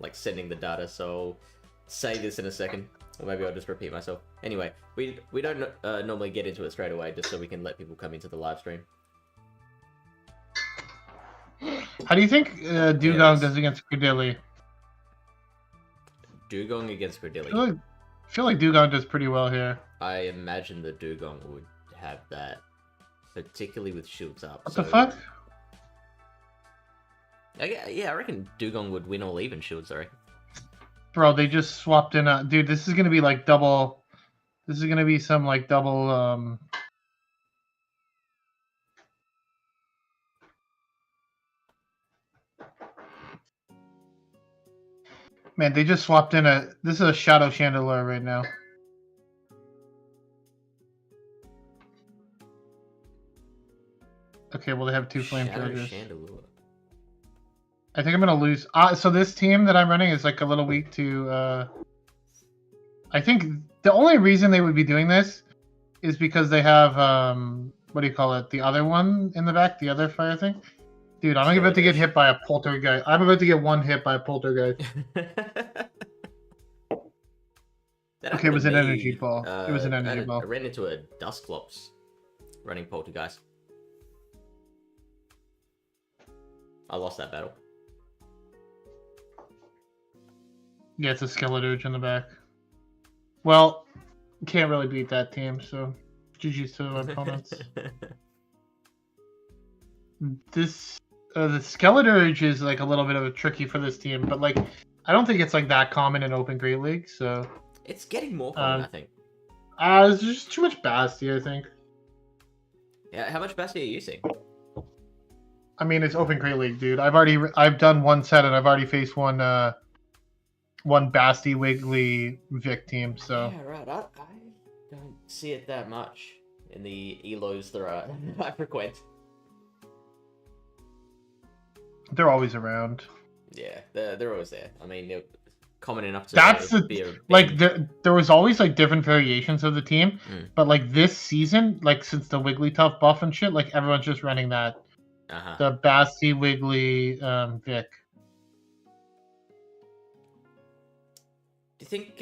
like sending the data, so I'll say this in a second. Or maybe I'll just repeat myself. Anyway, we don't normally get into it straight away, just so we can let people come into the live stream. How do you think Dugong does against Credilli? Dugong against Credilli? I feel like Dugong does pretty well here. I imagine the Dugong would have that, particularly with shields up. What the fuck? Yeah, I reckon Dugong would win all even shields, I reckon. Bro, they just swapped in a... Dude, this is going to be like double... This is going to be some like double... Man, they just swapped in a... This is a Shadow Chandelier right now. Okay, well they have two Flame Chargers. I think I'm going to lose... so this team that I'm running is like a little weak to... I think the only reason they would be doing this is because they have... what do you call it? The other one in the back? The other fire thing? Dude, I'm about to get hit by a poltergeist. I'm about to get one hit by a poltergeist. Okay, it was an energy ball. It was an energy ball. I ran into a Dusclops running poltergeist. I lost that battle. Yeah, it's a Skeletorge in the back. Well, can't really beat that team, so GG's to my opponents. The Skeletorge is like a little bit of a tricky for this team, but like I don't think it's like that common in Open Great League, so it's getting more common, I think. There's just too much Basti, I think. Yeah, how much Basti are you using? I mean, it's Open Great League, dude. I've done one set and I've already faced one Basti Wiggly Vic team, so yeah, right. I don't see it that much in the elos that I frequent. They're always around. Yeah, they're always there. I mean, they're common enough to be a like there was always like different variations of the team, but like this season, like since the Wigglytuff buff and shit, like everyone's just running that. The Basti Wiggly Vic. Do you think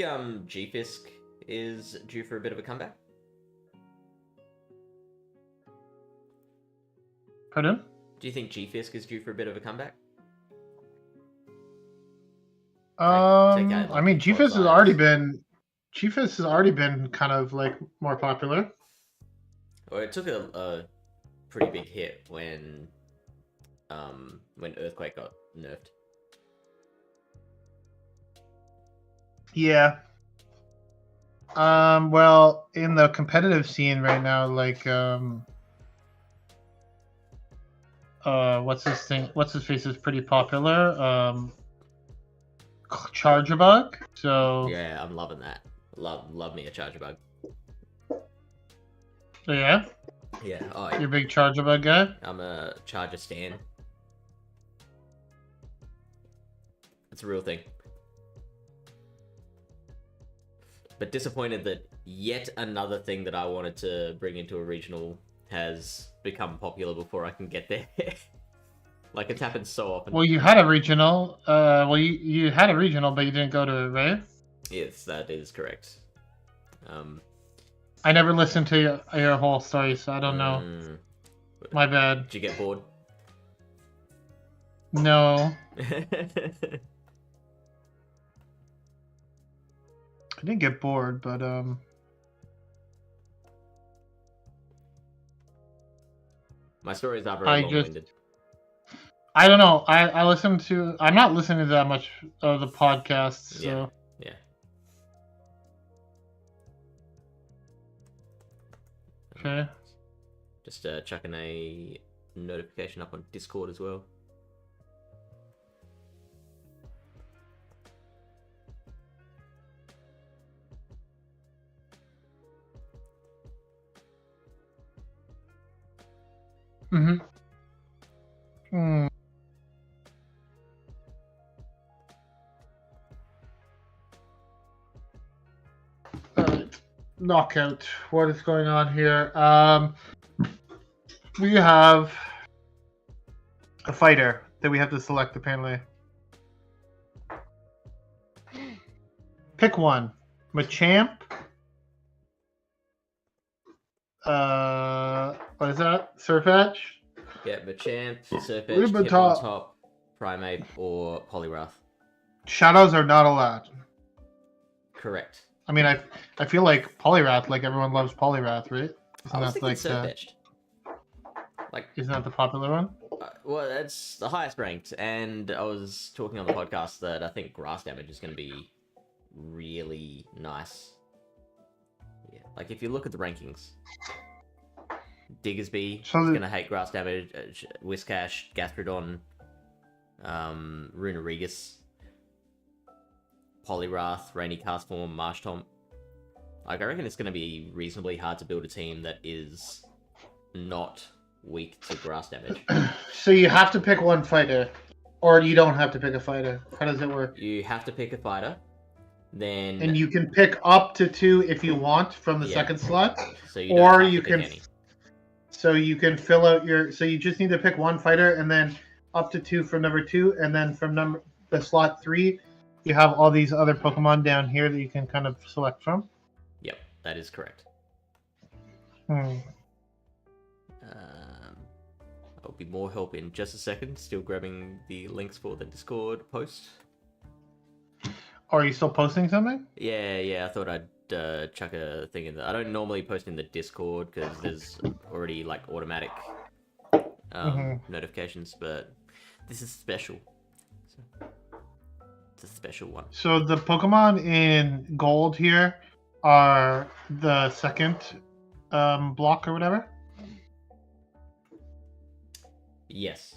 G-Fisk is due for a bit of a comeback? Pardon? Do you think G-Fisk is due for a bit of a comeback? I mean, G-Fisk has already been kind of like more popular. Well, it took a pretty big hit when Earthquake got nerfed. Yeah. Well, in the competitive scene right now, like what's his face is pretty popular. Chargebug. So yeah, I'm loving that. Love me a Chargebug. Yeah. Yeah. Oh, you're a big Chargebug guy. I'm a Charger stan. It's a real thing. But disappointed that yet another thing that I wanted to bring into a regional has become popular before I can get there. Like, it's happened so often. Well, you had a regional. You had a regional, but you didn't go to it, right? Yes, that is correct. I never listened to your whole story, so I don't know. My bad. Did you get bored? No. I didn't get bored, but my stories are very long-winded. I don't know. I listen to. I'm not listening to that much of the podcasts. So. Yeah. Okay. Just chucking a notification up on Discord as well. Knockout. What is going on here? We have a fighter that we have to select, apparently. Pick one. Machamp. What is that? Surfetch? Yeah, Machamp, Surfetch, Ribbon Top, Primeape, or Poliwrath. Shadows are not allowed. Correct. I mean, I feel like Poliwrath, like everyone loves Poliwrath, right? I was thinking Surfetched. Isn't that the popular one? Well, that's the highest ranked, and I was talking on the podcast that I think grass damage is going to be really nice. Yeah, like if you look at the rankings, Diggersby is going to hate grass damage, Whiscash, Gastrodon, Runerigus, Poliwrath, Rainy Castform, Marshtomp. Like, I reckon it's going to be reasonably hard to build a team that is not weak to grass damage. So you have to pick one fighter, or you don't have to pick a fighter. How does it work? You have to pick a fighter, then... And you can pick up to 2 if you want from the second slot. So you don't have to pick any. So you can fill out your... So you just need to pick one fighter, and then up to 2 from number 2, and then from the slot 3, you have all these other Pokemon down here that you can kind of select from. Yep, that is correct. I'll be more help in just a second. Still grabbing the links for the Discord post. Are you still posting something? Yeah. I thought I'd chuck a thing in there. I don't normally post in the Discord because there's already like automatic notifications, but this is special. So, it's a special one. So the Pokemon in gold here are the second block or whatever? Yes.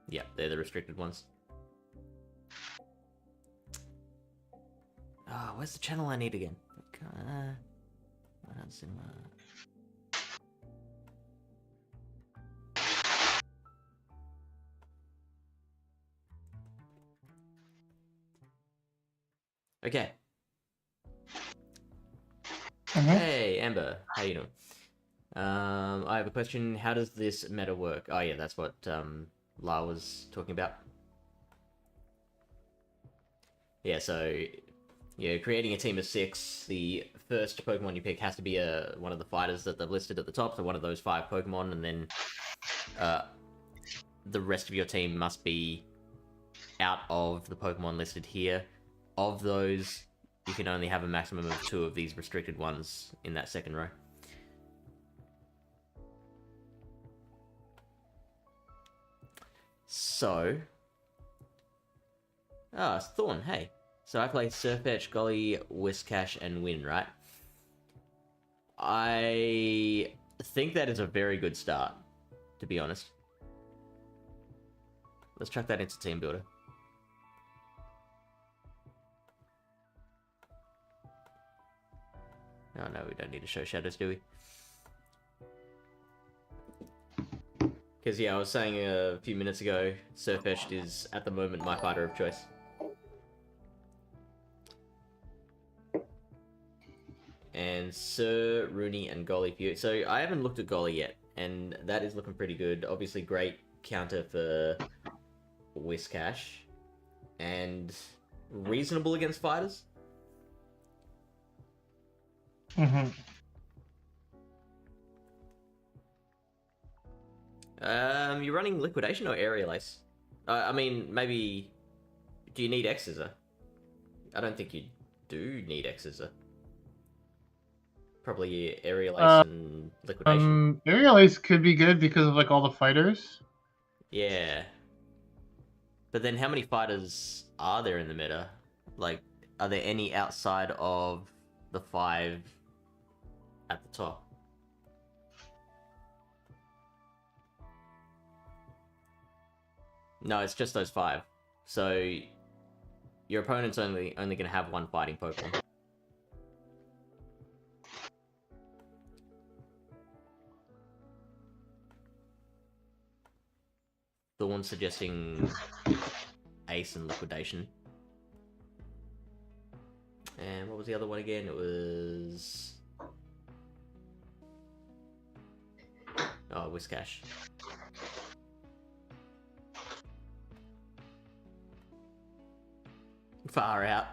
Yeah, they're the restricted ones. Oh, where's the channel I need again? Okay. Hey, Amber. How you doing? I have a question. How does this meta work? Oh, yeah, that's what La was talking about. Yeah, so creating a team of 6. The first Pokemon you pick has to be one of the fighters that they've listed at the top, so one of those 5 Pokemon, and then the rest of your team must be out of the Pokemon listed here. Of those, you can only have a maximum of 2 of these restricted ones in that second row. So... Ah, it's Thorn, hey. So I play Surfetch, Golly, Whiscash, and Win, right? I think that is a very good start, to be honest. Let's chuck that into Team Builder. Oh no, we don't need to show shadows, do we? Because, yeah, I was saying a few minutes ago, Surfetched is, at the moment, my fighter of choice. And Sir, Rooney, and Golly for you. So, I haven't looked at Golly yet, and that is looking pretty good. Obviously, great counter for Whiscash. And reasonable against fighters. You're running Liquidation or Aerial Ace? I mean, maybe... Do you need X-Scissor? I don't think you do need X-Scissor. Probably Aerial Ace and Liquidation. Aerial Ace could be good because of, like, all the fighters. Yeah. But then how many fighters are there in the meta? Like, are there any outside of the 5 at the top? No, it's just those 5. So your opponent's only going to have 1 fighting Pokemon. The one suggesting Ace and Liquidation. And what was the other one again? It was... Oh, Whiscash. Far out.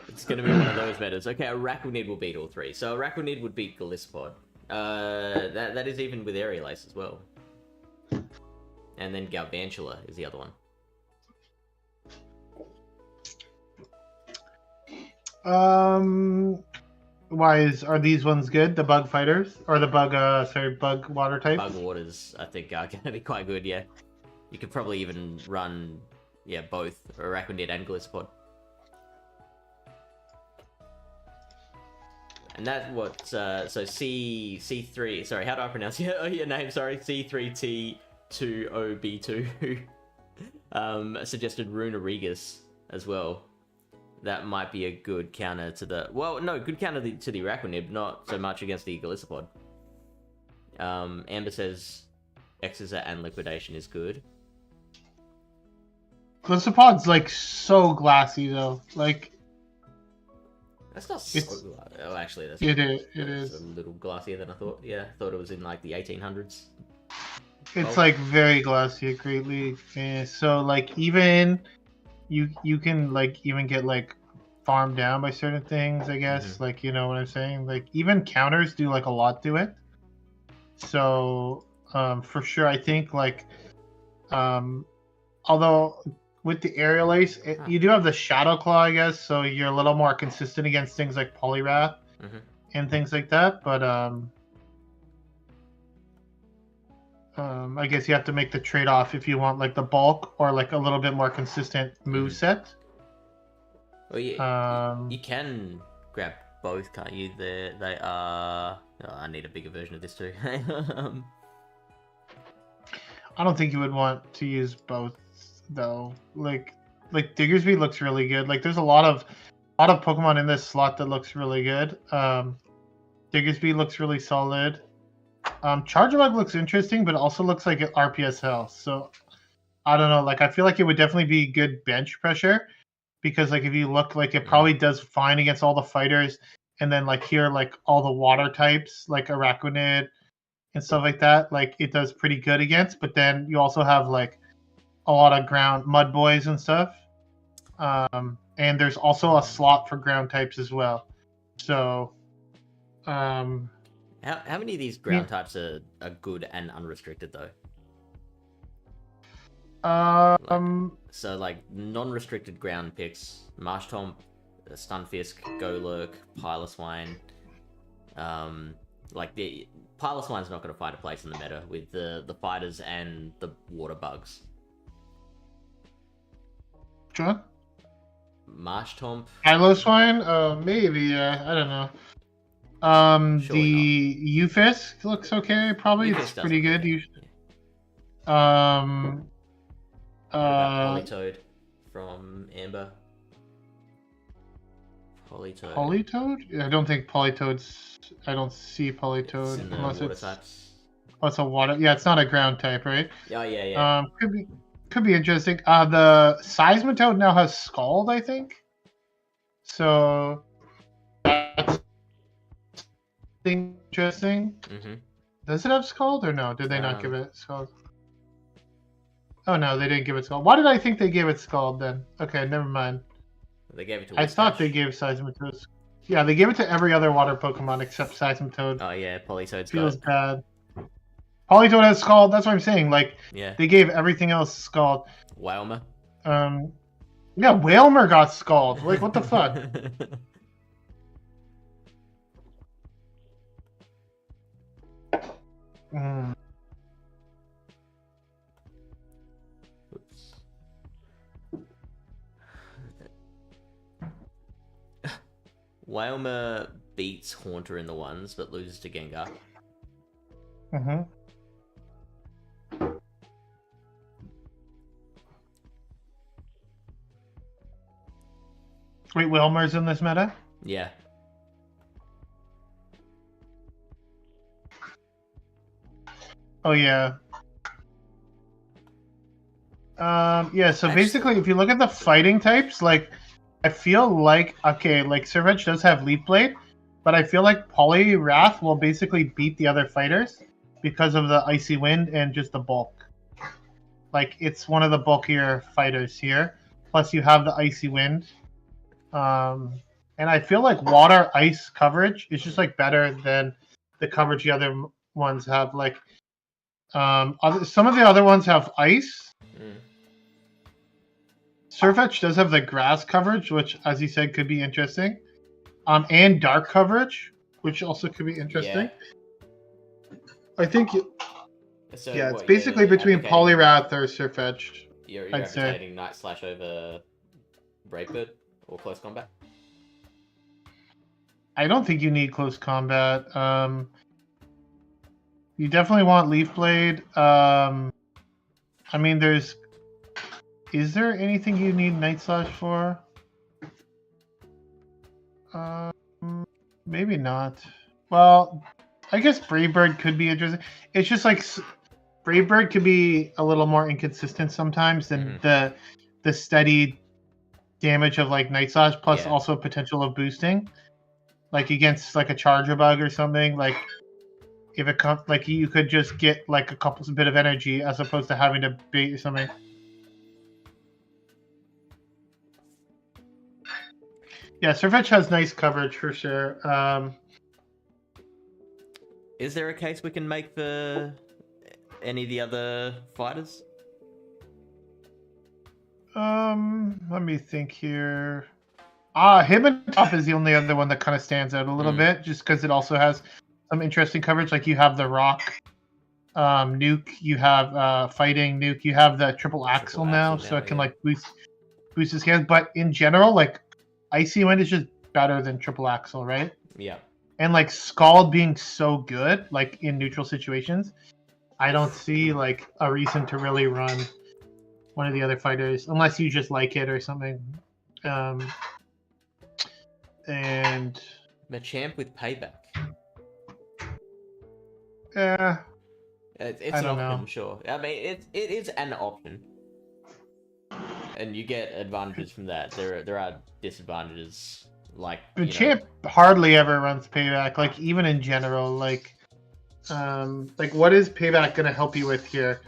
It's gonna be one of those metas. Okay, Arachnid will beat all three. So Arachnid would beat Gliscod. That is even with Aerial Ace as well. And then Galvantula is the other one. Are these ones good? The bug fighters or the bug water types? Bug waters, I think, are gonna be quite good. Yeah, you could probably even run, both Arachnid and Gliscod. And that's what, so C3, sorry, how do I pronounce your name? Sorry, C3T2OB2 suggested Runa Regus as well. That might be a good counter to the, good counter to the Arachnid, not so much against the Gliscod. Amber says Exeter and Liquidation is good. Gliscod's like so glassy though, like. That's not so glassy. Oh, actually, it is a little glassier than I thought. Yeah, I thought it was in like the 1800s. It's like very glassy, greatly. And so like even you can like even get like farmed down by certain things, I guess. Mm-hmm. Like, you know what I'm saying? Like even counters do like a lot to it. So for sure, I think like although. With the Aerial Ace, you do have the Shadow Claw, I guess, so you're a little more consistent against things like Poliwrath and things like that. But I guess you have to make the trade-off if you want like the bulk or like a little bit more consistent moveset. Well, you can grab both, can't you? They are. Oh, I need a bigger version of this too. I don't think you would want to use both. Though like Diggersby looks really good. Like there's a lot of Pokemon in this slot that looks really good. Diggersby looks really solid. Charjabug looks interesting, but also looks like an RPS hell. So I don't know, like I feel like it would definitely be good bench pressure because like if you look, like it probably does fine against all the fighters, and then like here like all the water types like Arachnid and stuff like that, like it does pretty good against. But then you also have like a lot of ground mud boys and stuff, and there's also a slot for ground types as well. So how many of these ground types are good and unrestricted though? So like non-restricted ground picks: Marshtomp, Stunfisk, Golurk, Piloswine. Like the Piloswine's not going to find a place in the meta with the fighters and the water bugs. John? Marshtomp. Piloswine? Maybe, yeah. I don't know. The Ufisk looks okay, probably. It's pretty good. Politoed from Amber. Politoed? Yeah, I don't think Politoed's... I don't see Politoed. It's in the unless water types. Oh, it's a water... Yeah, it's not a ground type, right? Oh, yeah. Could be interesting. The Seismitoad now has Scald, I think. So that's interesting. Mm-hmm. Does it have Scald or no? Did they not give it Scald? Oh no, they didn't give it Scald. Why did I think they gave it Scald then? Okay, never mind. They gave it to I thought they gave Seismitoad. Yeah, they gave it to every other water Pokemon except Seismitoad. Oh yeah, Politoad's feels bad. Politoed has Scald. That's what I'm saying. Like, they gave everything else Scald. Wailmer. Yeah, Wailmer got Scald. Like, what the fuck? Oops. Wailmer beats Haunter in the ones, but loses to Gengar. Wait, Wailmer's in this meta? Yeah. Oh, yeah. Yeah, so basically, if you look at the fighting types, like, I feel like, okay, like, Servage does have Leaf Blade, but I feel like Poliwrath will basically beat the other fighters because of the Icy Wind and just the bulk. Like, it's one of the bulkier fighters here. plus you have the icy wind. And I feel like water ice coverage is just like better than the coverage the other ones have. Like some of the other ones have ice. Surf Etch does have the grass coverage, which, as you said, could be interesting. And dark coverage, which also could be interesting. Yeah. I think. So yeah, it's what, basically between Polyrath or Surf Etch. You're I'd say. advocating Night Slash over Breakbird or Close Combat? I don't think you need close combat. You definitely want Leaf Blade. I mean, is there anything you need Night Slash for? Maybe not. Well, I guess Brave Bird could be interesting. It's just like Brave Bird could be a little more inconsistent sometimes than the steady damage of like Night Slash, plus also potential of boosting, like against like a Charger Bug or something. Like if it comes, like you could just get like a bit of energy as opposed to having to bait or something. Yeah, Surf Etch has nice coverage for sure. Is there a case we can make for any of the other fighters? Let me think here. Hibbentoff is the only other one that kind of stands out a little bit, just because it also has some interesting coverage. Like you have the Rock nuke, you have fighting nuke, you have the triple axle now, so it can like boost his hands. But in general, like Icy Wind is just better than triple axle, right? Yeah. And like Scald being so good, like in neutral situations, I don't see like a reason to really run one of the other fighters unless you just like it or something. And Machamp with payback. Yeah. It's an option, sure. I mean, it is an option, and you get advantages from that. There are disadvantages, like Machamp hardly ever runs payback. Like even in general, like what is payback gonna help you with here?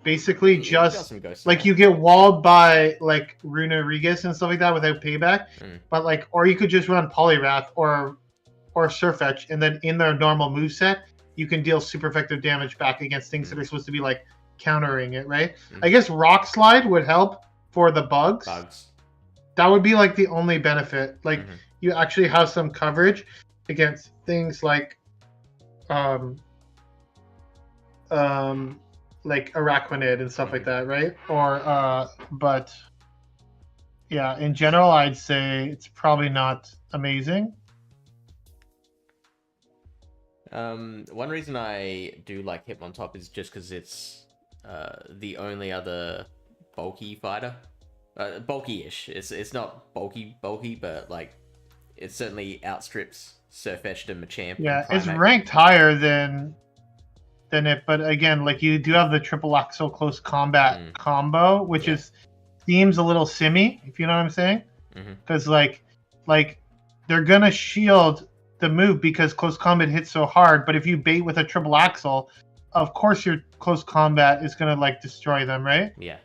Basically, just like you get walled by like Runa Regis and stuff like that without payback, but like, or you could just run Polyrath or Surf Etch, and then in their normal moveset, you can deal super effective damage back against things that are supposed to be like countering it, right? I guess Rock Slide would help for the bugs. That would be like the only benefit. Like you actually have some coverage against things like like Araquanid and stuff like that, right? Or but yeah, in general I'd say it's probably not amazing. One reason I do like Hitmontop is just because it's the only other bulky fighter. Bulky-ish. It's not bulky, but like it certainly outstrips Surf Etched and Machamp. Yeah, it's ranked higher than it, but again, like you do have the triple axle close combat combo, which seems a little simmy, if you know what I'm saying. Because like they're gonna shield the move because close combat hits so hard, but if you bait with a triple axle, of course your close combat is gonna like destroy them, right? Yeah.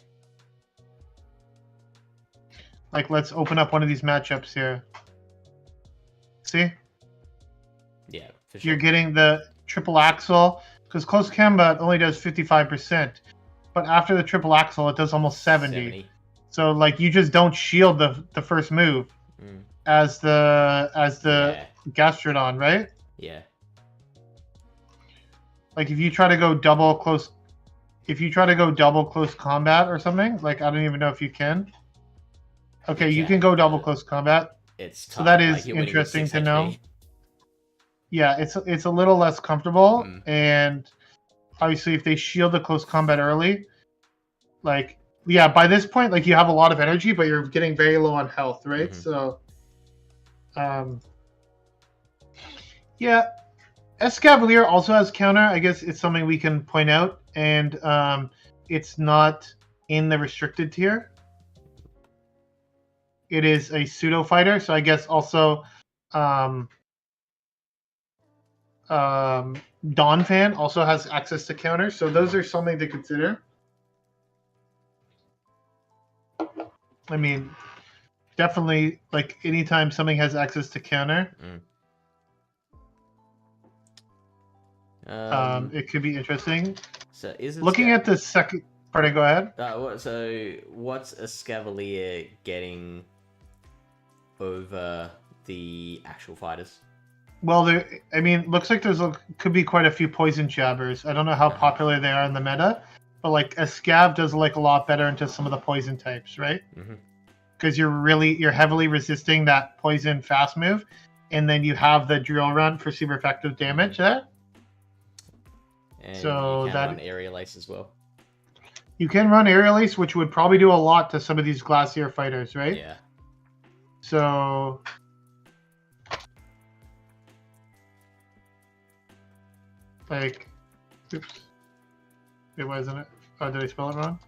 Like let's open up one of these matchups here. See? Yeah, for sure. You're getting the triple axle because close combat only does 55%, but after the triple axle it does almost 70. So like you just don't shield the first move as the Gastrodon, right? Yeah. Like if you try to go double close combat or something, like I don't even know if you can. Okay, you can go double close combat. It's tough. So that is interesting to know. Yeah, it's a little less comfortable, and obviously if they shield the close combat early, like by this point like you have a lot of energy, but you're getting very low on health, right? So, Escavalier also has counter. I guess it's something we can point out, and it's not in the restricted tier. It is a pseudo fighter, so I guess also Donphan also has access to counter, so those are something to consider. I mean, definitely, like, anytime something has access to counter, it could be interesting. So is it Looking at the second... Pardon, go ahead. So what's a Scavalier getting over the actual fighters? Well, I mean, looks like could be quite a few poison jabbers. I don't know how popular they are in the meta, but like a scav does like a lot better into some of the poison types, right? Because you're heavily resisting that poison fast move, and then you have the drill run for super effective damage there. And so you can run aerial ace as well. You can run aerial ace, which would probably do a lot to some of these glacier fighters, right? Yeah. So like, oops, it wasn't it. Oh, did I spell it wrong?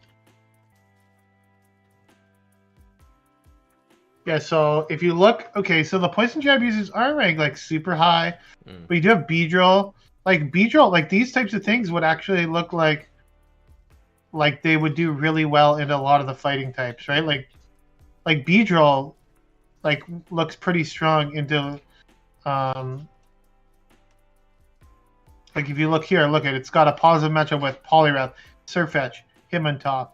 Yeah, so if you look, okay, so the poison jab users aren't ranked like super high, but you do have B-drill. Like B-drill, like these types of things would actually look like they would do really well in a lot of the fighting types, right? Like B-drill, like looks pretty strong into, like if you look here, look at it, it's got a positive matchup with Poliwrath, Surfetch, Hitmontop.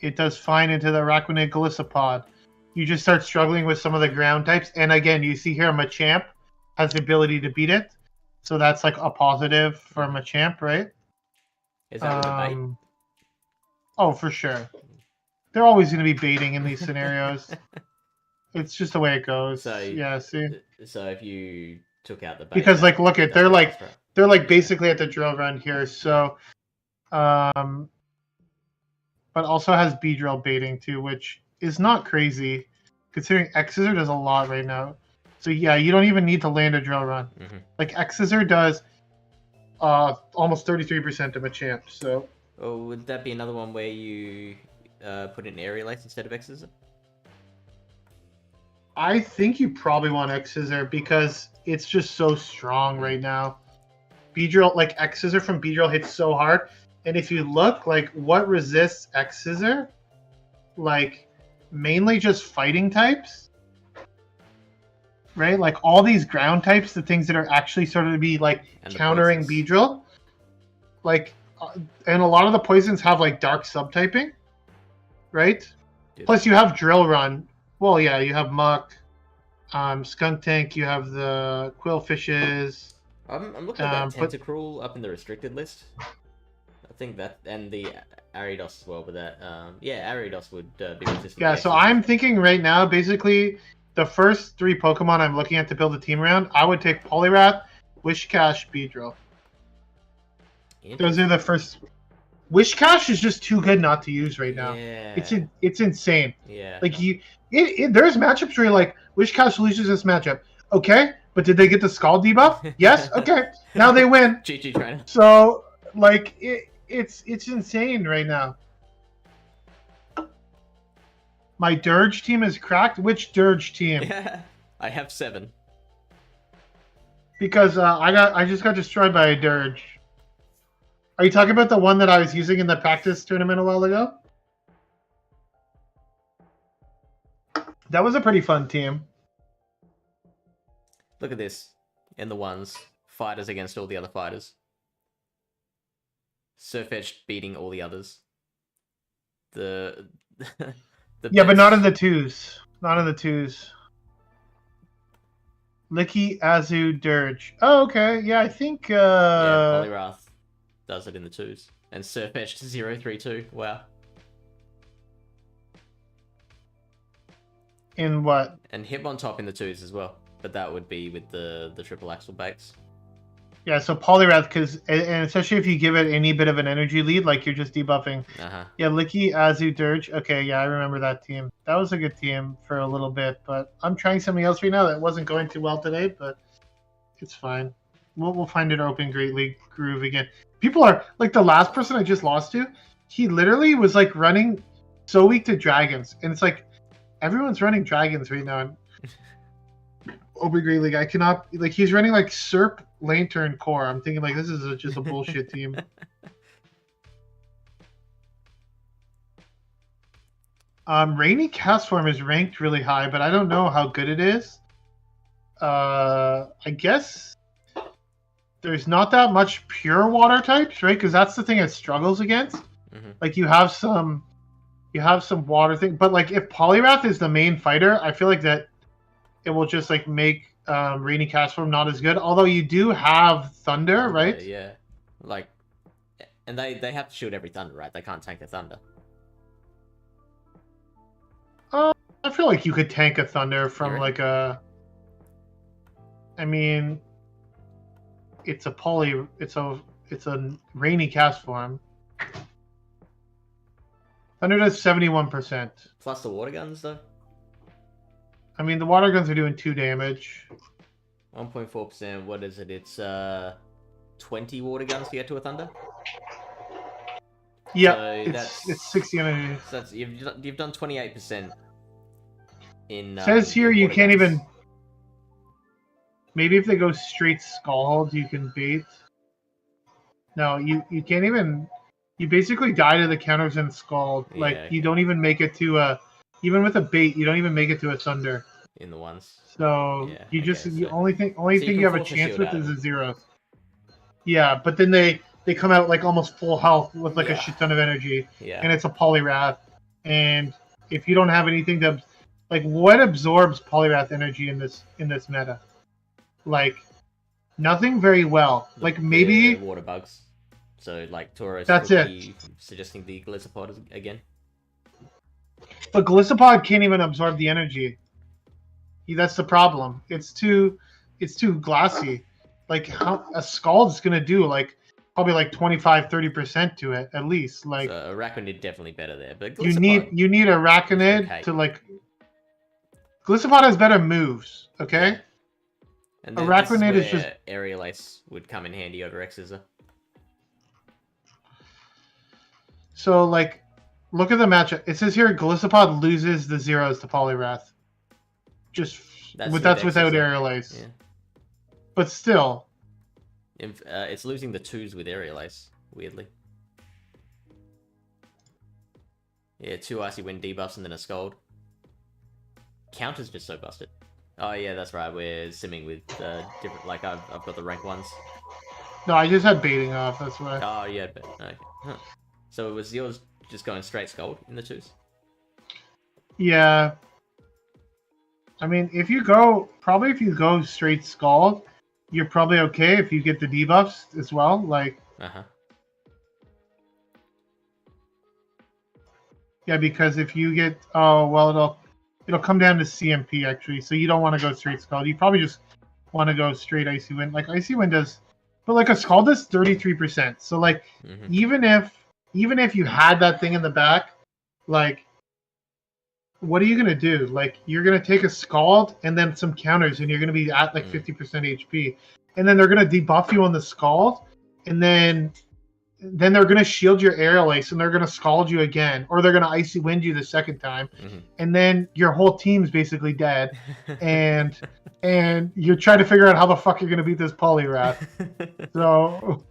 It does fine into the Araquanid Galissapod. You just start struggling with some of the ground types, and again, you see here Machamp has the ability to beat it, so that's like a positive for Machamp, right? Is that with a bait? Oh, for sure. They're always going to be baiting in these scenarios. It's just the way it goes. So yeah, see. So if you took out the bait, because like look at they're like basically at the drill run here. So, but also has B drill baiting too, which is not crazy considering X-Scissor does a lot right now. So yeah, you don't even need to land a drill run. Like X-Scissor does almost 33% of Machamp. So. Or would that be another one where you put in aerial ace instead of X-Scissor? I think you probably want X-Scissor because it's just so strong right now. B-Drill, like X-Scissor from B-Drill hits so hard. And if you look, like what resists X-Scissor, like mainly just fighting types, right? Like all these ground types, the things that are actually sort of to be like countering B-Drill, like, and a lot of the poisons have like dark subtyping, right? Plus you have Drill Run. Well, yeah, you have Muck, Skunk Tank, you have the Quillfishes. I'm looking at that Tentacruel up in the restricted list. I think that, and the Ariados as well, but that, yeah, Ariados would be resistant. Yeah, so I'm thinking right now, basically, the first 3 Pokemon I'm looking at to build a team around, I would take Poliwrath, Whiscash, Beedrill. Those are the first. Whiscash is just too good not to use right now. Yeah. It's insane. Yeah. Like there's matchups where you're like, Whiscash loses this matchup. Okay, but did they get the Scald debuff? Yes. Okay, now they win. GG trainer. So like it's insane right now. My Dirge team is cracked. Which Dirge team? Yeah, I have 7. Because I just got destroyed by a Dirge. Are you talking about the one that I was using in the practice tournament a while ago? That was a pretty fun team. Look at this. In the ones. Fighters against all the other fighters. Surfetch beating all the others. The yeah, but not in the 2s. Not in the 2s. Licky, Azu, Dirge. Oh, okay. Yeah, I think... Yeah, Poliwrath does it in the 2s. And Surfetch 032. Wow. In what? And Hitmontop in the 2s as well. But that would be with the triple axle baits. Yeah, so Poliwrath, because, and especially if you give it any bit of an energy lead, like you're just debuffing. Yeah, Licky, Azu, Dirge. Okay, yeah, I remember that team. That was a good team for a little bit, but I'm trying something else right now that wasn't going too well today, but it's fine. We'll find an open Great League groove again. People are, like the last person I just lost to, he literally was like running so weak to dragons. And it's like, everyone's running dragons right now in Open Great League. I cannot, like he's running like Serp, Lantern, Core. I'm thinking like this is just a bullshit team. Rainy Castform is ranked really high, but I don't know how good it is. I guess there's not that much pure water types, right? Because that's the thing it struggles against. Mm-hmm. Like you have some water thing, but like if Poliwrath is the main fighter, I feel like that it will just like make Rainy Castform not as good. Although you do have Thunder, right? Yeah. Like, and they have to shoot every Thunder, right? They can't tank the Thunder. I feel like you could tank a Thunder from like a. I mean, it's a Rainy Castform. Thunder does 71%. Plus the water guns, though. I mean, the water guns are doing 2 damage. 1.4%. What is it? It's 20 water guns to get to a Thunder. Yeah, so it's 60 energy. So that's you've done 28%. In says here you can't guns. even. Maybe if they go straight Scald, you can bait. No, you can't even. You basically die to the counters in Scald. Yeah, like okay. you don't even make it to a. Even with a bait, you don't even make it to a Thunder. In the ones. So Yeah, you just okay, the so- only thing so you have a force a chance shield with out is of the zeros. Yeah, but then they come out like almost full health with like a Yeah. shit ton of energy, Yeah. and it's a Poliwrath. And if you don't have anything to, like, what absorbs Poliwrath energy in this meta? Like, nothing very well. Like maybe The water bugs. So like Tauros. That's would it. be suggesting the Gliscopod again. the Gliscopod can't even absorb the energy. That's the problem. It's too glassy. Like how a Scald's gonna do like probably like 25-30% to it at least. Like So Arachnid definitely better there, but you Gliscopod, need Arachnid okay. to like. Gliscopod has better moves. Okay. Yeah. And Arachnid this is where just- Aerial Ace would come in handy over X-Scissor. So like, look at the matchup. It says here Gliscopod loses the zeros to Poliwrath. Just That's that's with without X-Scissor. Aerial Ace. Yeah. But still, It's losing the 2s with Aerial Ace, weirdly. Yeah, 2 Icy Wind debuffs and then a Scald. Counter's just so busted. Oh yeah, that's right, we're simming with different, like I've got the rank ones. no, I just had baiting off. That's why. Oh yeah, but okay. Huh. So it was yours just going straight Scald in the 2s? Yeah. I mean, if you go straight Scald, you're probably okay if you get the debuffs as well. Like, Uh-huh. yeah, because if you get, oh well, it'll come down to CMP actually. So you don't want to go straight Scald. You probably just want to go straight Icy Wind. Like Icy Wind does, but like a Scald does 33%. So like, Mhm. even if you had that thing in the back, like, what are you gonna do? Like, you're gonna take a Scald and then some counters, and you're gonna be at like 50% HP, and then they're gonna debuff you on the Scald, and then they're gonna shield your Aerial Ace, and they're gonna Scald you again, or they're gonna Icy Wind you the second time, Mhm. and then your whole team's basically dead, and you're trying to figure out how the fuck you're gonna beat this Poliwrath. So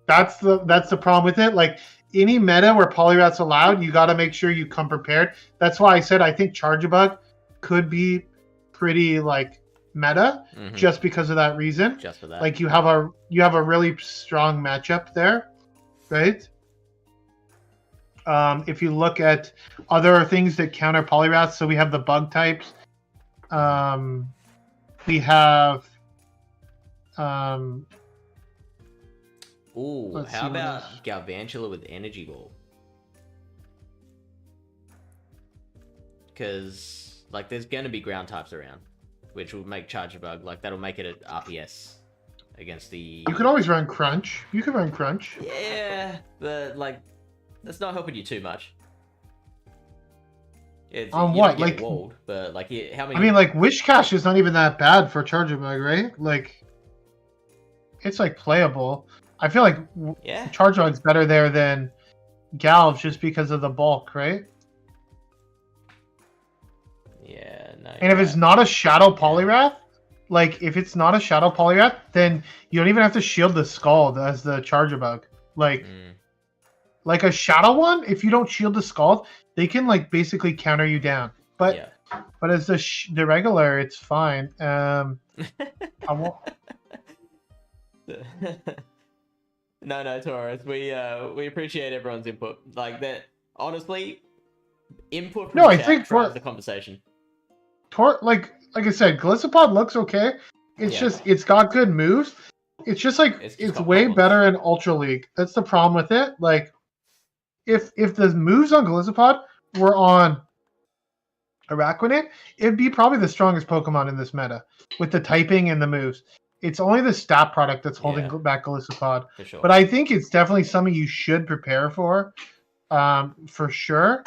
that's the problem with it. Like any meta where Poliwrath's allowed, you got to make sure you come prepared. That's why I said I think Charjabug could be pretty like meta Mhm. just because of that reason. Just for that. Like you have a really strong matchup there, right? If you look at other things that counter Poliwrath, so we have the bug types. We have Ooh, let's see how what about else. Galvantula with Energy Ball? Because, like, there's going to be ground types around, which will make Charjabug, like, that'll make it an RPS against the... You could always run Crunch. You could run Crunch. Yeah, but, like, that's not helping you too much. On you what? don't get Like- walled, but, like, how many... I mean, like, Wish Cash is not even that bad for Charjabug, right? Like, it's, like, playable. I feel like Yeah? Charjabug's better there than Galv just because of the bulk, right? Yeah, no. And if it's not a Shadow Poliwrath, like, if it's not a Shadow Poliwrath, then you don't even have to shield the Scald as the Charjabug. Like, Like a shadow one, if you don't shield the Scald, they can like basically counter you down. But Yeah. but as the regular, it's fine. I won't. No, Taurus. We appreciate everyone's input. Like that, honestly, input from No, I chat think drives for the conversation. like I said, Glisopod looks okay. It's Yeah. just it's got good moves. It's just like It's just it's got way problems. better in Ultra League. That's the problem with it. Like if the moves on Glisopod were on Araquanid, it'd be probably the strongest Pokemon in this meta with the typing and the moves. It's only the stat product that's holding back Glisopod. For sure. But I think it's definitely something you should prepare for sure.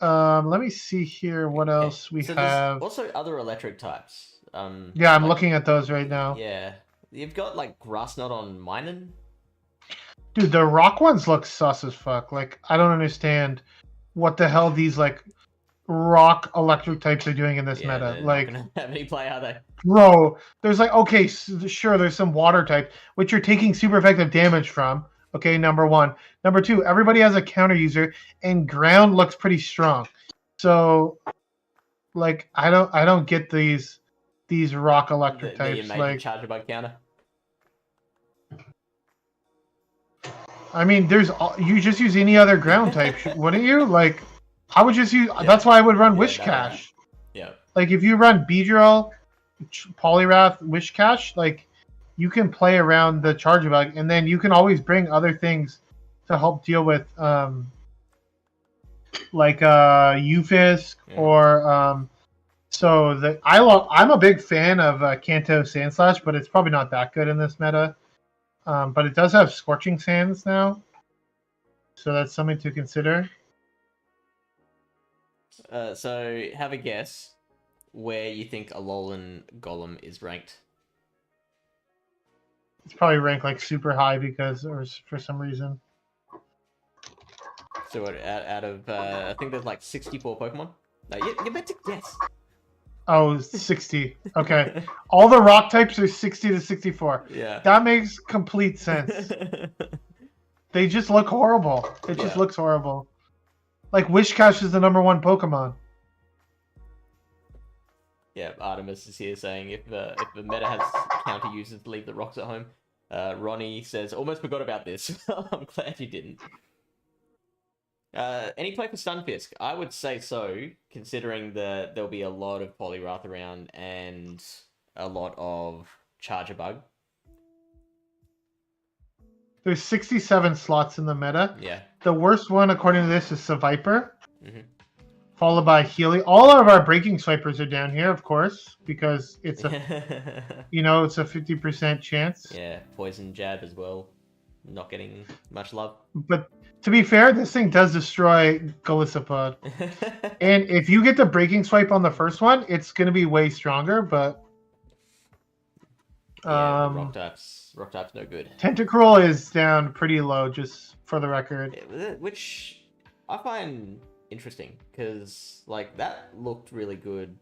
Let me see here what else we have. There's also other electric types. Yeah, I'm looking at those right now. Yeah. You've got like Grass Knot on Minun. Dude, the rock ones look sus as fuck. Like, I don't understand what the hell these like rock electric types are doing in this meta. Like, not gonna have any play, are they? Bro, there's like, okay, sure, there's some water type which you're taking super effective damage from. Okay, number one. Number two, everybody has a counter user, and ground looks pretty strong. So, like, I don't get these rock electric types. Like, charge bug counter. I mean, you just use any other ground type, wouldn't you? Like, I would just use. Yeah. That's why I would run Wishcash. Yeah. Like, if you run Beedrill, Poliwrath, Wishcash, like, you can play around the charge bug, and then you can always bring other things to help deal with, like Ufisk or so I'm a big fan of Kanto Sandslash, but it's probably not that good in this meta. But it does have Scorching Sands now, so that's something to consider. So have a guess where you think Alolan Golem is ranked. It's probably ranked like super high or for some reason. So what, out of I think there's like 64 Pokemon. No, you're meant to guess. Oh, 60. Okay. All the rock types are 60 to 64. Yeah. That makes complete sense. They just look horrible. It just looks horrible. Like, Wishcash is the #1 Pokemon. Yeah, Artemis is here saying if the meta has counter users, leave the rocks at home. Ronnie says, almost forgot about this. I'm glad you didn't. Any play for Stunfisk? I would say so, considering that there'll be a lot of Poliwrath around and a lot of Charger Bug. There's 67 slots in the meta. Yeah. The worst one, according to this, is Seviper. Followed by Healy. All of our Breaking Swipers are down here, of course, because it's a, it's a 50% chance. Yeah, Poison Jab as well. Not getting much love. But to be fair, this thing does destroy Golisopod. And if you get the Breaking Swipe on the first one, it's going to be way stronger, but... Yeah, rock type's no good. Tentacruel is down pretty low, just for the record. Yeah, which I find interesting, because like that looked really good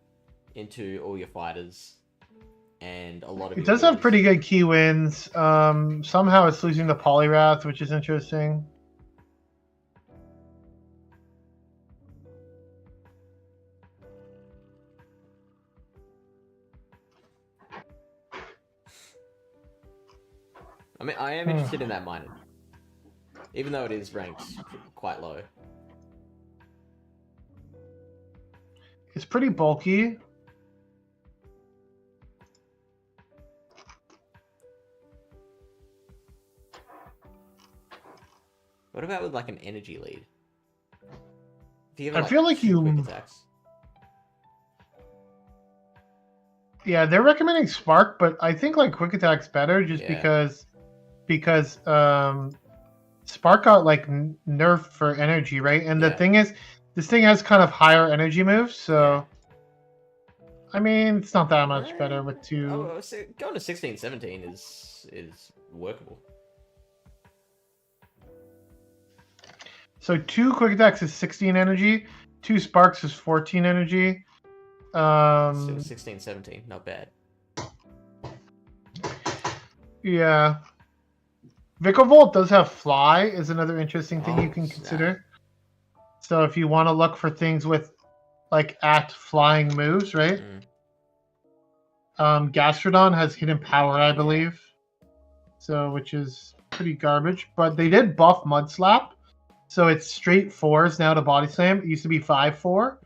into all your fighters, and a lot of it does have pretty good key wins. Somehow it's losing the Poliwrath, which is interesting. I mean, I am interested in that Minun, even though it is ranked quite low. It's pretty bulky. What about with like an energy lead? I feel like you... quick attacks? Yeah, they're recommending Spark, but I think like Quick Attack's better just because Spark got like nerfed for energy, right? And the thing is, this thing has kind of higher energy moves, so I mean, it's not that much better with two. Oh, so going to 16, 17 is workable. So 2 Quick Attacks is 16 energy, 2 Sparks is 14 energy. So 16, 17, not bad. Yeah. Vikavolt does have fly, is another interesting thing you can snap. consider. So if you want to look for things with like at flying moves, right? Gastrodon has hidden power, I believe. So which is pretty garbage. But they did buff Mud Slap. So it's straight 4s now to Body Slam. It used to be 5-4.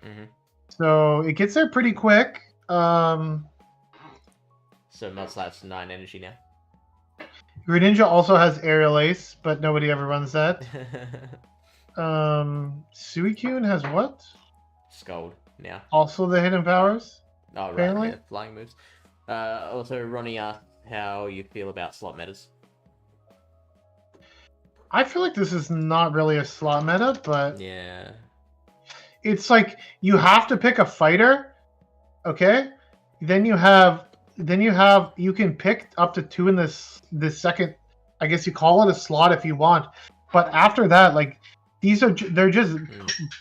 So it gets there pretty quick. So Mud Slap's 9 energy now. Greninja also has Aerial Ace, but nobody ever runs that. Suicune has what? Scold now. Also the hidden powers? Oh, right, apparently? yeah, flying moves. Also, Ronnie asked how you feel about slot metas. I feel like this is not really a slot meta, but Yeah. it's like you have to pick a fighter, okay? Then you can pick up to 2 in this second. I guess you call it a slot if you want, but after that, like they're just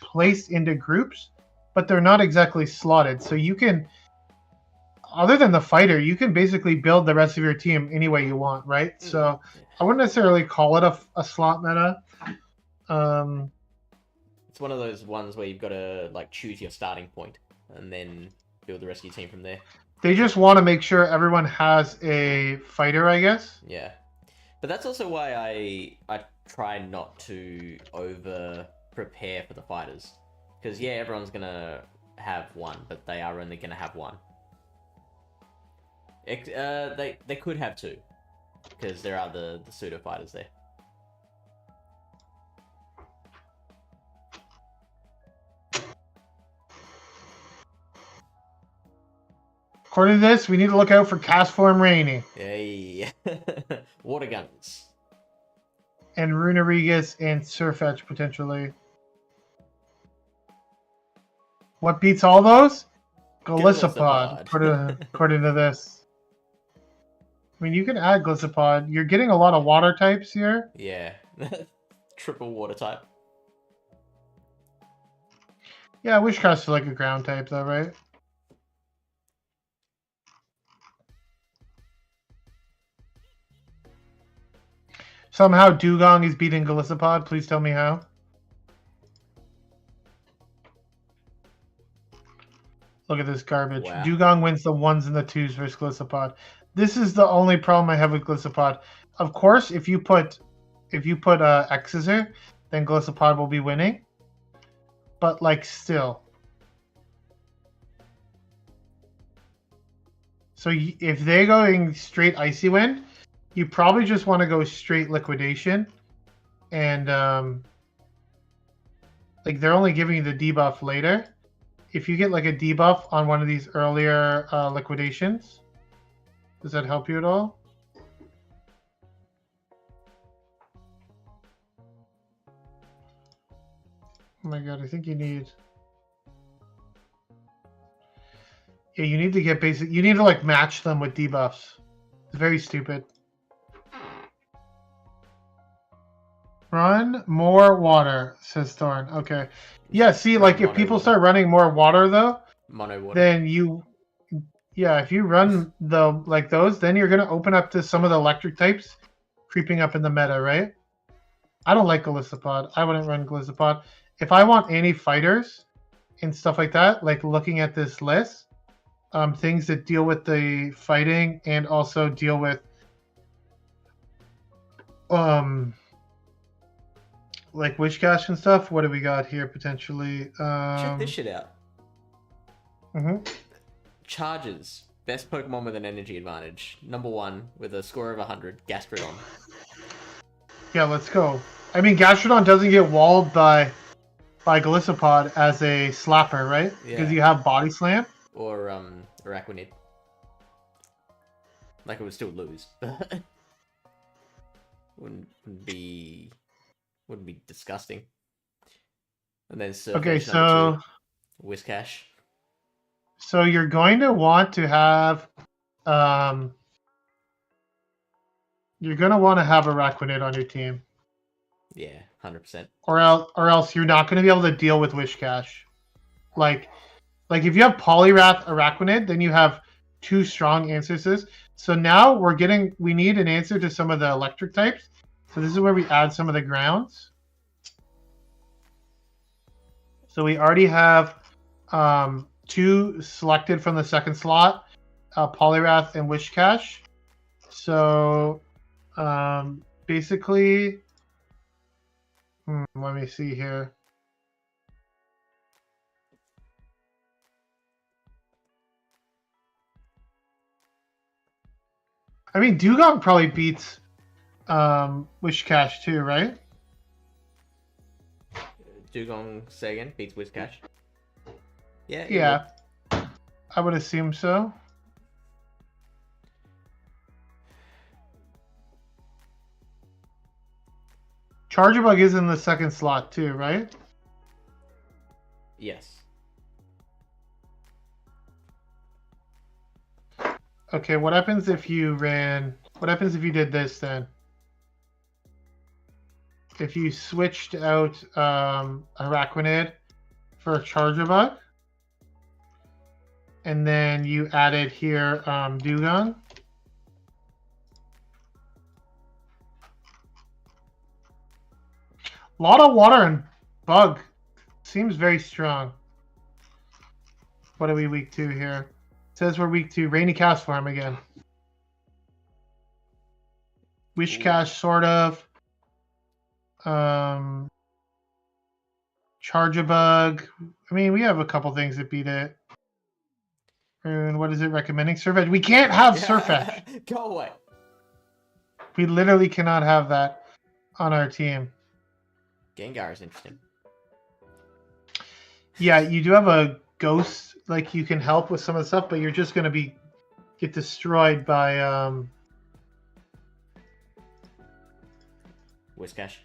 placed into groups, but they're not exactly slotted. So you can, other than the fighter, you can basically build the rest of your team any way you want, right? So I wouldn't necessarily call it a slot meta. It's one of those ones where you've got to like choose your starting point and then build the rest of your team from there. They just want to make sure everyone has a fighter, I guess. Yeah, but that's also why I try not to over prepare for the fighters, because yeah, everyone's gonna have one, but they are only gonna have one. They could have 2, because there are the pseudo fighters there. According to this, we need to look out for Castform Rainy. Hey, water guns. And Runerigus and Surfetch potentially. What beats all those? Golisopod, according to this. I mean, you can add Golisopod. You're getting a lot of water types here. Yeah, triple water type. Yeah, Wishcraft's is like a ground type though, right? Somehow Dugong is beating Golisopod. Please tell me how. Look at this garbage. Wow. Dugong wins the 1s and the 2s versus Golisopod. This is the only problem I have with Golisopod. Of course, if you put Exeter, then Golisopod will be winning. But like still. So if they're going straight Icy Wind, you probably just want to go straight Liquidation. And like they're only giving you the debuff later. If you get like a debuff on one of these earlier liquidations, does that help you at all? Oh my god, I think you need... Yeah, you need to get basic... You need to like match them with debuffs. It's very stupid. Run more water, says Thorn. Okay. Yeah, see, like if people start running more water though, mono water, then you... Yeah, if you run those, then you're gonna open up to some of the electric types creeping up in the meta, right? I don't like Golisopod. I wouldn't run Golisopod. If I want any fighters and stuff like that, like looking at this list, things that deal with the fighting and also deal with like Wishcash and stuff. What do we got here potentially? check this shit out. Mm-hmm. Charges. Best Pokemon with an energy advantage. Number 1 with a score of 100. Gastrodon. Yeah, let's go. I mean, Gastrodon doesn't get walled by Golisopod as a slapper, right? Yeah. Because you have Body Slam. Or Araquanid. Like it would still lose. wouldn't be disgusting. And then Okay, so Whiscash. So you're going to want to have you're going to want to have Araquanid on your team. Yeah, 100%. Or else you're not going to be able to deal with Wishcash. Like if you have Poliwrath Araquanid, then you have 2 strong ancestors. So now we need an answer to some of the electric types. So this is where we add some of the grounds. So we already have 2 selected from the second slot, Polyrath and Wishcash. So basically, let me see here. I mean, Dugong probably beats Wishcash too, right? Dugong Sagan beats Wishcash. Yeah. Yeah. I would assume so. Chargebug is in the second slot too, right? Yes. Okay, what happens if you did this then? If you switched out Araquanid for a Chargebug, and then you added here Dugong. A lot of water and bug. Seems very strong. What are we week 2 here? It says we're week 2. Rainy Cast Farm again. Wishcash, sort of. Chargebug. I mean, we have a couple things that beat it. And what is it recommending? Surfetch. We can't have Surfetch. Go away. We literally cannot have that on our team. Gengar is interesting. Yeah, you do have a ghost, like you can help with some of the stuff, but you're just gonna get destroyed by Wishcash.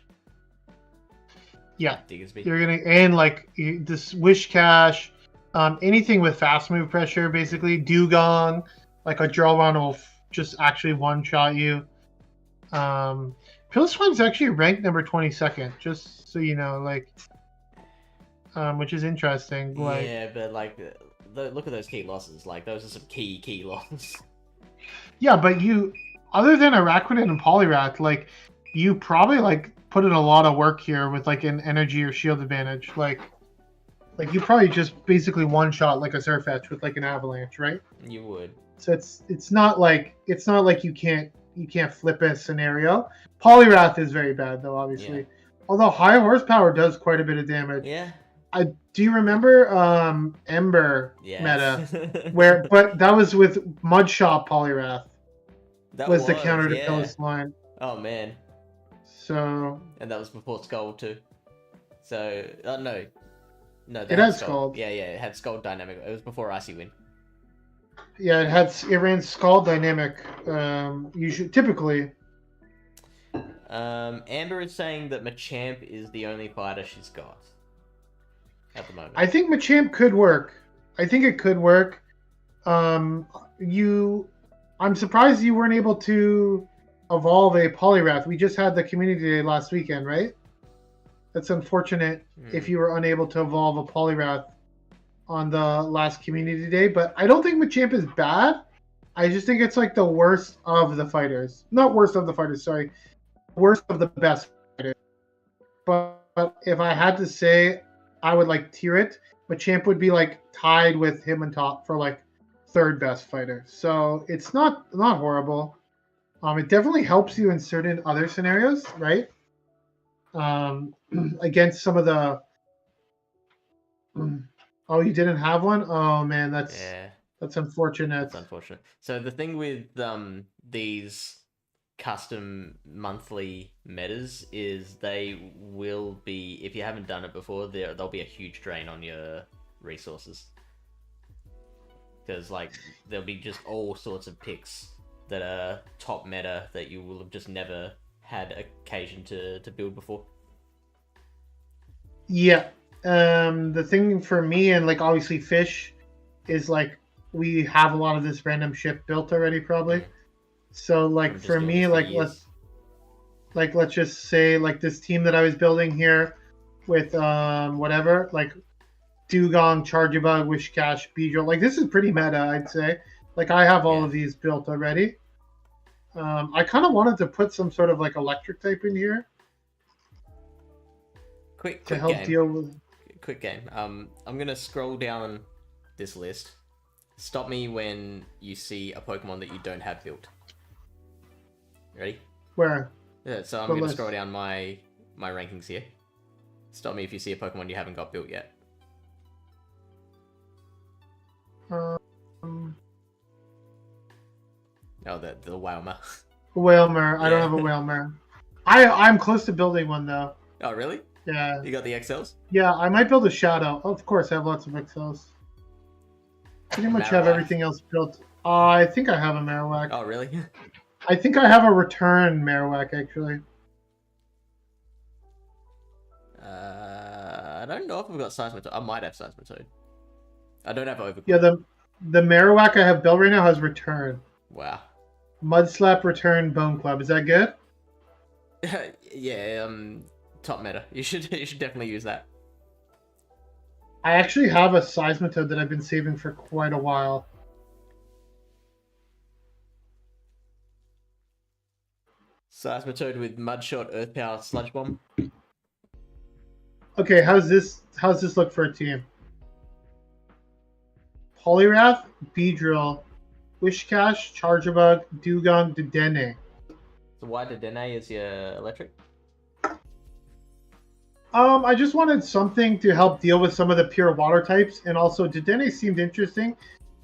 Yeah, Diggersby. you're gonna and like this Wishcash, anything with fast move pressure, basically Dugong, like a Drillrun will just actually one shot you. Pilswine's actually ranked number 22nd, just so you know, like, which is interesting. Like, yeah, but like, look at those key losses. Like, those are some key losses. Yeah, but you, other than Araquanid and Polyrath, like, you probably like put in a lot of work here with like an energy or shield advantage. Like you probably just basically one shot like a Surfetch with like an Avalanche, right? You would. So it's not like you can't flip a scenario. Polyrath is very bad though, obviously. Yeah. Although high horsepower does quite a bit of damage. Yeah. Do you remember Ember meta but that was with Mudshot Polyrath. That was the counter to Pillis line. Oh man. So. And that was before Scald too. So no, it had Scald. Yeah, it had Scald dynamic. It was before Icy Wind. Yeah, it ran Scald dynamic. Typically. Amber is saying that Machamp is the only fighter she's got at the moment. I think Machamp could work. I think it could work. I'm surprised you weren't able to evolve a Polyrath. We just had the community day last weekend, right? That's unfortunate if you were unable to evolve a Polyrath on the last community day. But I don't think Machamp is bad. I just think it's like the worst of the fighters. Not worst of the fighters, sorry. Worst of the best fighters. But if I had to say, I would like tier it. Machamp would be like tied with him on top for like third best fighter. So it's not horrible. It definitely helps you in certain other scenarios, right? Against some of the. Oh, you didn't have one? Oh man, that's unfortunate. That's unfortunate. So the thing with these custom monthly metas is they will be, if you haven't done it before, they'll be a huge drain on your resources. Because like there'll be just all sorts of picks that are top meta that you will have just never had occasion to build before. Yeah. The thing for me and like obviously Fish is like we have a lot of this random shit built already probably. So like for me like let's just say like this team that I was building here with whatever like Dugong, Chargebug, Wishcash, Beedrill, like this is pretty meta I'd say. Like I have all of these built already. I kind of wanted to put some sort of like electric type in here Quick to help game. deal with. Quick game. I'm gonna scroll down this list. Stop me when you see a Pokemon that you don't have built. Ready? Where? Yeah, so I'm What gonna list? scroll down my rankings here. Stop me if you see a Pokemon you haven't got built yet. Um, Oh, the Whalmer. Whalmer. I don't Yeah. have a Whalmer. I'm close to building one though. Oh, really? Yeah. You got the XLs? Yeah, I might build a Shadow. Of course, I have lots of XLs. Pretty much have Marowak. everything else built. I think I have a Marowak. Oh, really? I think I have a return Marowak actually. I don't know if I've got Seismitoad. I might have Seismitoad. I don't have Overclock. Yeah, the Marowak I have built right now has return. Wow. Mudslap, return, Bone Club. Is that good? Yeah, top meta. You should definitely use that. I actually have a Seismitoad that I've been saving for quite a while. Seismitoad with Mudshot, Earth Power, Sludge Bomb. Okay, how's this look for a team? Poliwrath, Beedrill, Wishcash, Charjabug, Dugong, Dedenne. So why Dedenne is your electric? I just wanted something to help deal with some of the pure water types, and also Dedenne seemed interesting,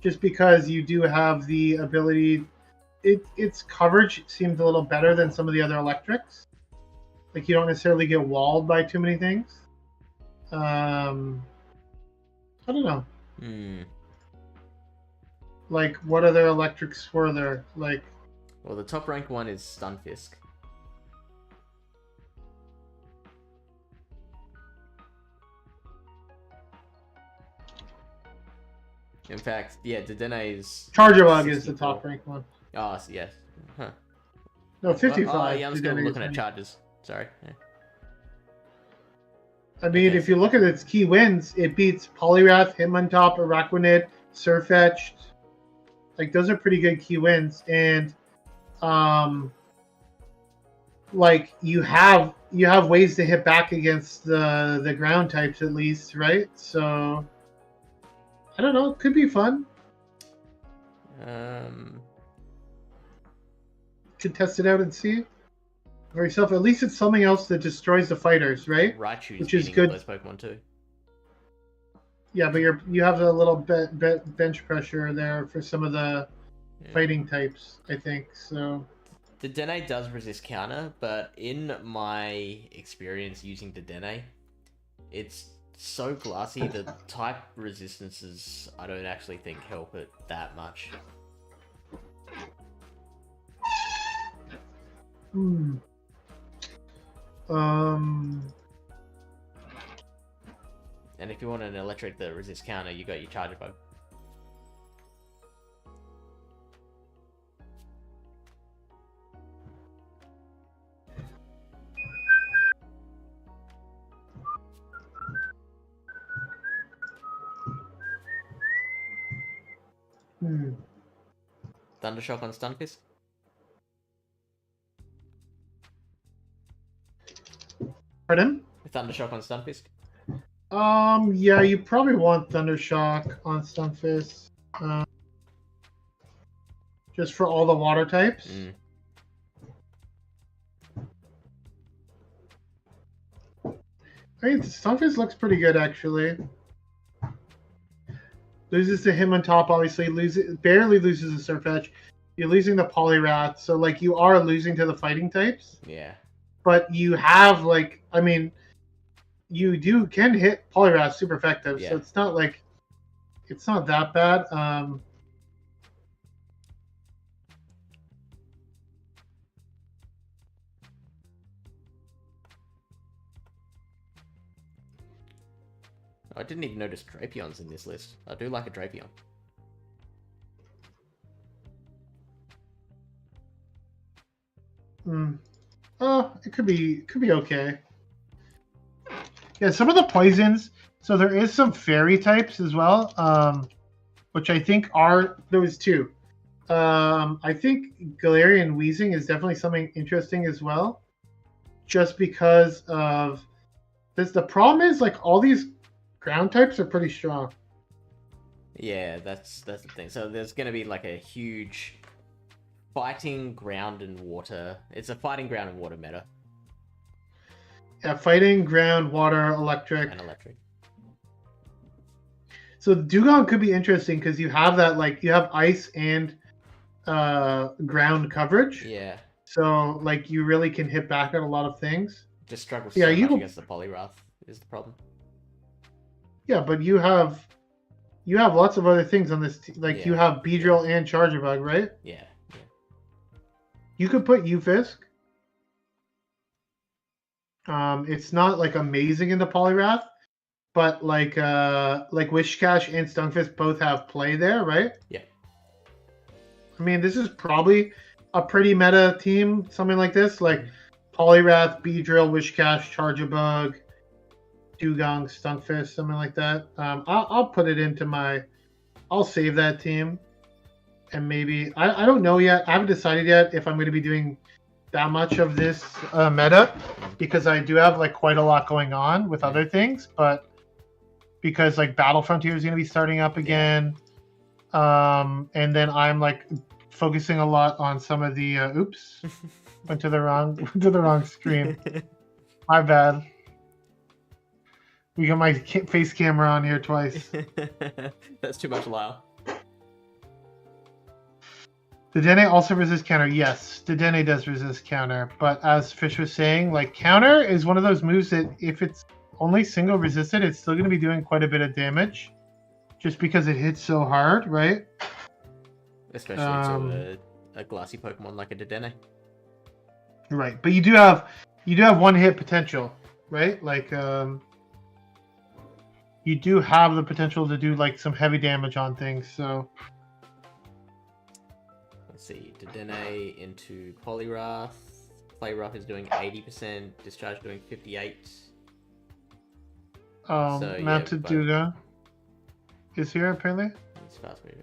just because you do have the ability. Its coverage seemed a little better than some of the other electrics. Like you don't necessarily get walled by too many things. I don't know. Like what other electrics were there? Like, Well, the top ranked one is Stunfisk. In fact, yeah, Dedenne is... Charjabug is the 64. top ranked one. Oh, yes. Huh. No, 55. Oh, yeah, I'm still Dedenne is looking at 20. charges. Sorry. Yeah. I mean, Okay. if you look at its key wins, it beats Poliwrath, Hitmontop, Araquanid, Surfetched. Like those are pretty good key wins, and like you have ways to hit back against the ground types at least, right? So I don't know, it could be fun. Could test it out and see for yourself. At least it's something else that destroys the fighters, right? Raichu's Which is beating all good. those Pokemon too. Yeah, but you have a little bench pressure there for some of the Yeah. fighting types, I think. So Dedenne does resist counter, but in my experience using Dedenne, it's so glassy that type resistances I don't actually think help it that much. And if you want an electric that resists counter, you got your Charjabug. Thundershock on Stunfisk? Pardon? Thundershock on Stunfisk? Yeah, you probably want Thundershock on Stunfisk. Just for all the water types. I mean, Stunfisk looks pretty good, actually. Loses to him on top, obviously. Barely loses the Surfetch. You're losing the Poliwrath, so, like, you are losing to the fighting types. Yeah. But you have, like, I mean, you can hit Poliwrath super effective, Yeah. so it's not, like, it's not that bad. I didn't even notice Drapion's in this list. I do like a Drapion. Oh, it could be okay. Yeah, some of the poisons. So there is some fairy types as well, which I think are those two. I think Galarian Wheezing is definitely something interesting as well, just because of this. The problem is like all these ground types are pretty strong. Yeah, that's the thing. So there's gonna be like a huge fighting ground and water. It's a fighting ground and water meta. Yeah, fighting, ground, water, electric. And electric. So Dugong could be interesting because you have that like you have ice and ground coverage. Yeah. So like you really can hit back at a lot of things. Just struggles Yeah, so you much go- against the Poliwrath is the problem. Yeah, but you have lots of other things on this. Like you Yeah. have Beedrill and Charger Bug, right? Yeah. You could put Ufisk. It's not like amazing in the Poliwrath, but like Wishcash and Stunfisk both have play there, right? Yeah. I mean, this is probably a pretty meta team, something like this, like Poliwrath, Beedrill, Wishcash, Charjabug, Dugong, Stunfisk, something like that. I'll put it into my. I'll save that team, and maybe I don't know yet. I haven't decided yet if I'm going to be doing that much of this meta because I do have like quite a lot going on with other things, but because like Battle Frontier is going to be starting up again, and then I'm like focusing a lot on some of the oops, went to the wrong screen. My bad. We got my face camera on here twice. That's too much Lyle. Dedenne also resists counter. Yes, Dedenne does resist counter, but as Fish was saying, like counter is one of those moves that if it's only single resisted, it's still going to be doing quite a bit of damage, just because it hits so hard, right? Especially to a glassy Pokemon like a Dedenne. Right, but you do have one hit potential, right? Like you do have the potential to do like some heavy damage on things. So let's see, Dedenne into Poliwrath. Poliwrath is doing 80%. Discharge doing 58. Mounted Duga is here apparently. It's fast moving.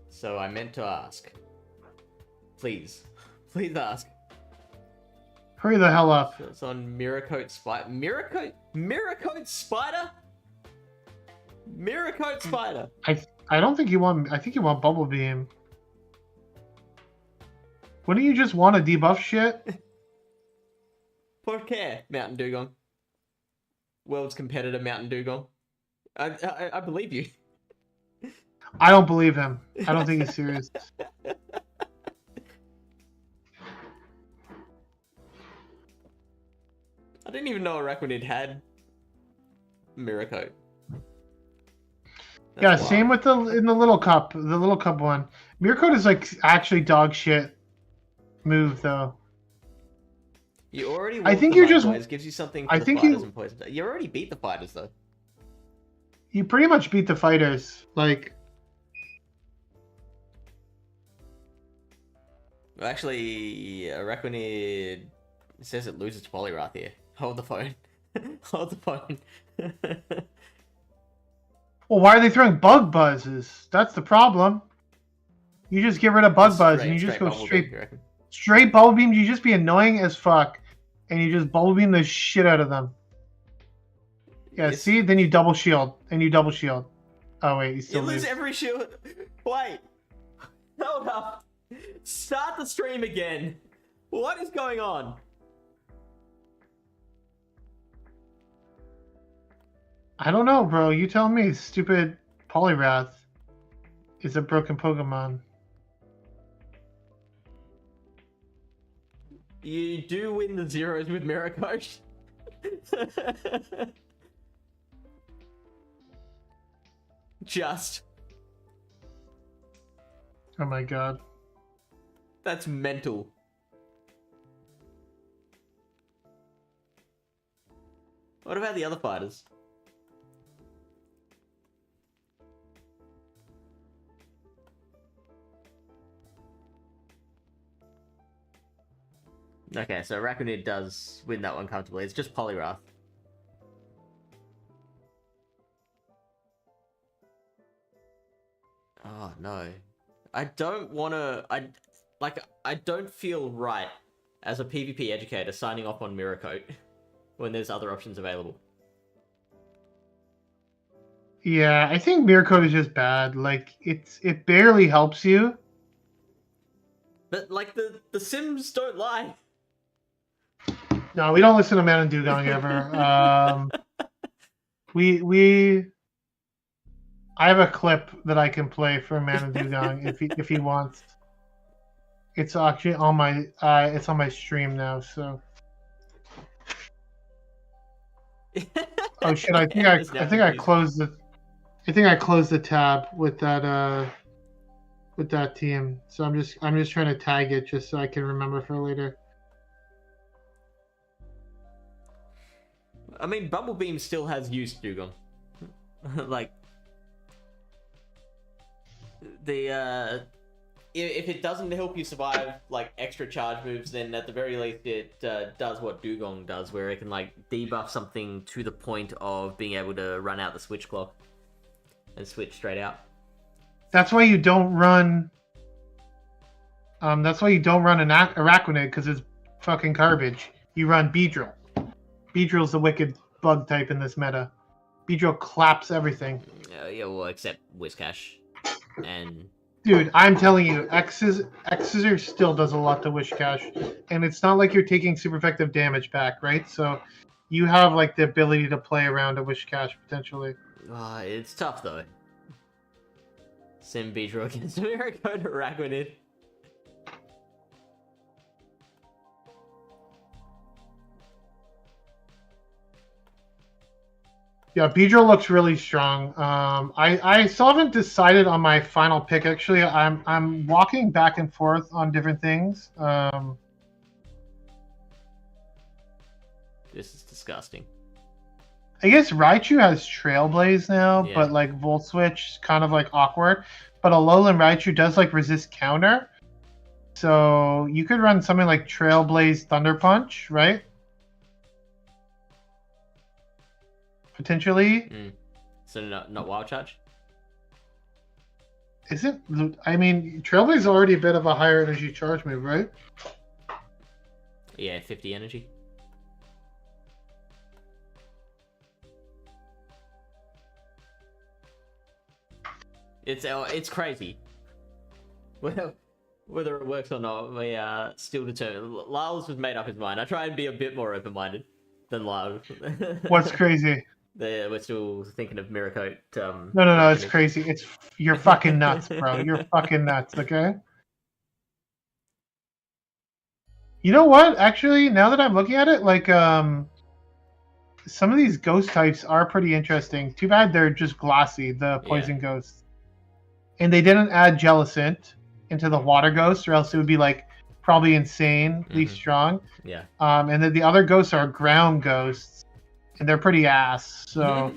So I meant to ask. Please ask. Hurry the hell up. So it's on Miracoat Spider. Miracoat Spider? Miracoat Spider. I don't think you want. I think you want Bubble Beam. Wouldn't you just want to debuff shit? Por care, Mountain Dugong. World's competitor, Mountain Dugong. I believe you. I don't believe him. I don't think he's serious. I didn't even know Araquanid had Miracoat. Yeah, same with the little cup one. Miracoat is like actually dog shit move though. You already. I think you're just. Gives you something. For I the think fighters you. And poison. You already beat the fighters though. You pretty much beat the fighters. Like. Actually, Araquanid says it loses to Poliwrath here. Hold the phone. Hold the phone. Well, why are they throwing bug buzzes? That's the problem. You just get rid of bug buzz and you just go straight bubble beam. You just be annoying as fuck, and you just bubble beam the shit out of them. Yeah, see, then you double shield and you double shield. Oh wait, you still lose every shield. Wait, hold up. Start the stream again. What is going on? I don't know, bro. You tell me. Stupid Poliwrath is a broken Pokemon. You do win the zeros with Miracoat. Just. Oh my god. That's mental. What about the other fighters? Okay, so Araquanid does win that one comfortably. It's just Poliwrath. Oh, no. I don't want to. I don't feel right as a PvP educator signing off on Mirror Coat when there's other options available. Yeah, I think mirror code is just bad. Like it barely helps you. But like the Sims don't lie. No, we don't listen to Man and Dugong ever. We I have a clip that I can play for Man and Dugong if he wants. It's actually on my stream now. So oh shit! I think I closed the tab with that team. So I'm just trying to tag it just so I can remember for later. I mean, Bumblebeam still has used Dugong. Like the if it doesn't help you survive like extra charge moves, then at the very least it does what Dugong does, where it can like debuff something to the point of being able to run out the switch clock and switch straight out. That's why you don't run. That's why you don't run an Araquanid, because it's fucking garbage. You run Beedrill. Beedrill's the wicked bug type in this meta. Beedrill claps everything. Yeah, well, except Whiscash. And dude, I'm telling you, X-Scissor still does a lot to Whiscash, and it's not like you're taking super effective damage back, right? So you have like the ability to play around a Whiscash potentially. It's tough though. Sim Beedrill against Mirror Code Araquanid. Yeah, Beedrill looks really strong. I still haven't decided on my final pick. Actually, I'm walking back and forth on different things. This is disgusting. I guess Raichu has Trailblaze now, Yeah. but like Volt Switch is kind of like awkward. But Alolan Raichu does like resist counter, so you could run something like Trailblaze Thunder Punch, right? Potentially. So not Wild Charge? Is it? I mean, Trailblaze is already a bit of a higher energy charge move, right? Yeah, 50 energy. It's crazy. Well, whether it works or not, we are still determined. Lyle's has made up his mind. I try and be a bit more open-minded than Lyle. What's crazy? We're still thinking of Mirror Coat. No, it's crazy. You're fucking nuts, bro. You're fucking nuts, okay? You know what? Actually, now that I'm looking at it, like some of these ghost types are pretty interesting. Too bad they're just glassy, the poison ghosts. And they didn't add Jellicent into the water ghost, or else it would be like probably insanely strong. Yeah. And then the other ghosts are ground ghosts, and they're pretty ass. So,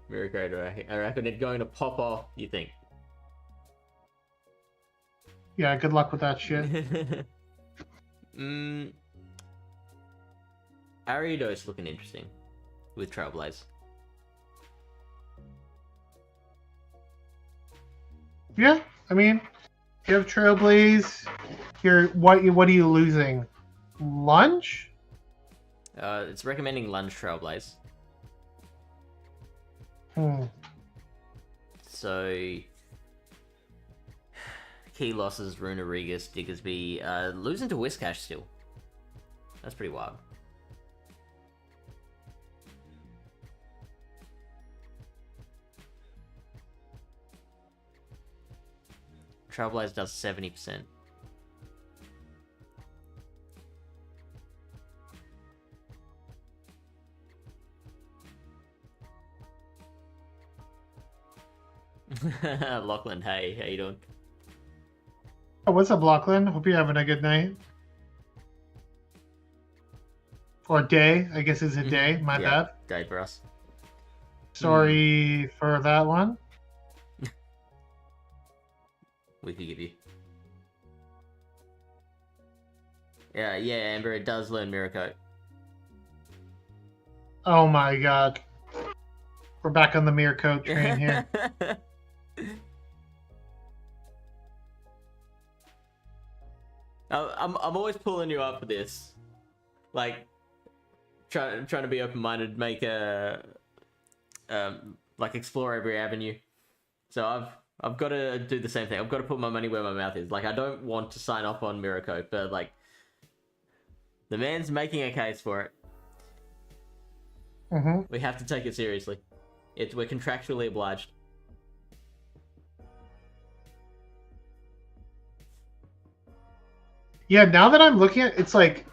Mirror Coat, I reckon it's going to pop off, you think? yeah, good luck with that shit. Ariados looking interesting with Trailblaze. Yeah, I mean, you have Trailblaze. What are you losing? Lunge? It's recommending Lunge Trailblaze. So key losses: Runarigus, Diggersby, losing to Whiscash still. That's pretty wild. Trailblaze does 70%. Lachlan, hey, how you doing? Oh, what's up, Lachlan? Hope you're having a good night. Or day. I guess it's a day. My bad. Day for us. Sorry for that one. We forgive you. Yeah, Amber, it does learn Mirror Coat. Oh my god. We're back on the mirror coat train here. I'm always pulling you up for this. Like, trying to be open-minded, make like explore every avenue. So I've got to do the same thing. I've got to put my money where my mouth is. Like, I don't want to sign off on Mirror Coat, but like, the man's making a case for it. We have to take it seriously. We're contractually obliged. Yeah, now that I'm looking at it, it's like,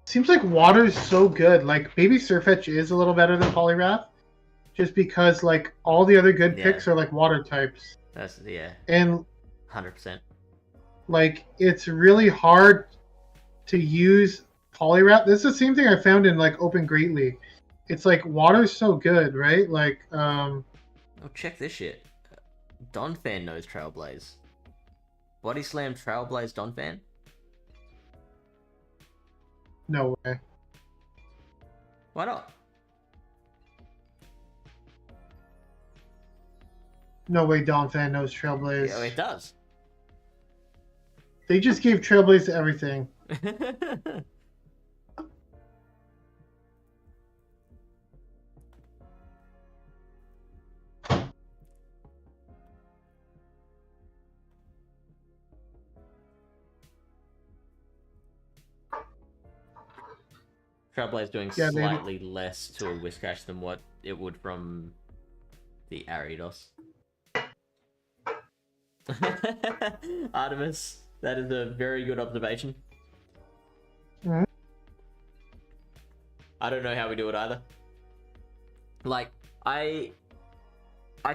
seems like water is so good. Like, maybe Surfetch is a little better than Poliwrath, just because like all the other good picks are like water types. That's and 100%. Like, it's really hard to use Poliwrath. This is the same thing I found in like Open Great League. It's like water's so good, right? Like, oh, check this shit. Donphan knows Trailblaze. Body Slam Trailblaze Donphan? No way. Why not? No way Donphan knows Trailblaze. Yeah, it does. They just gave Trailblaze everything. Trailblaze doing slightly less to a Whiscash than what it would from the Ariados. Artemis, that is a very good observation. I don't know how we do it either. Like, I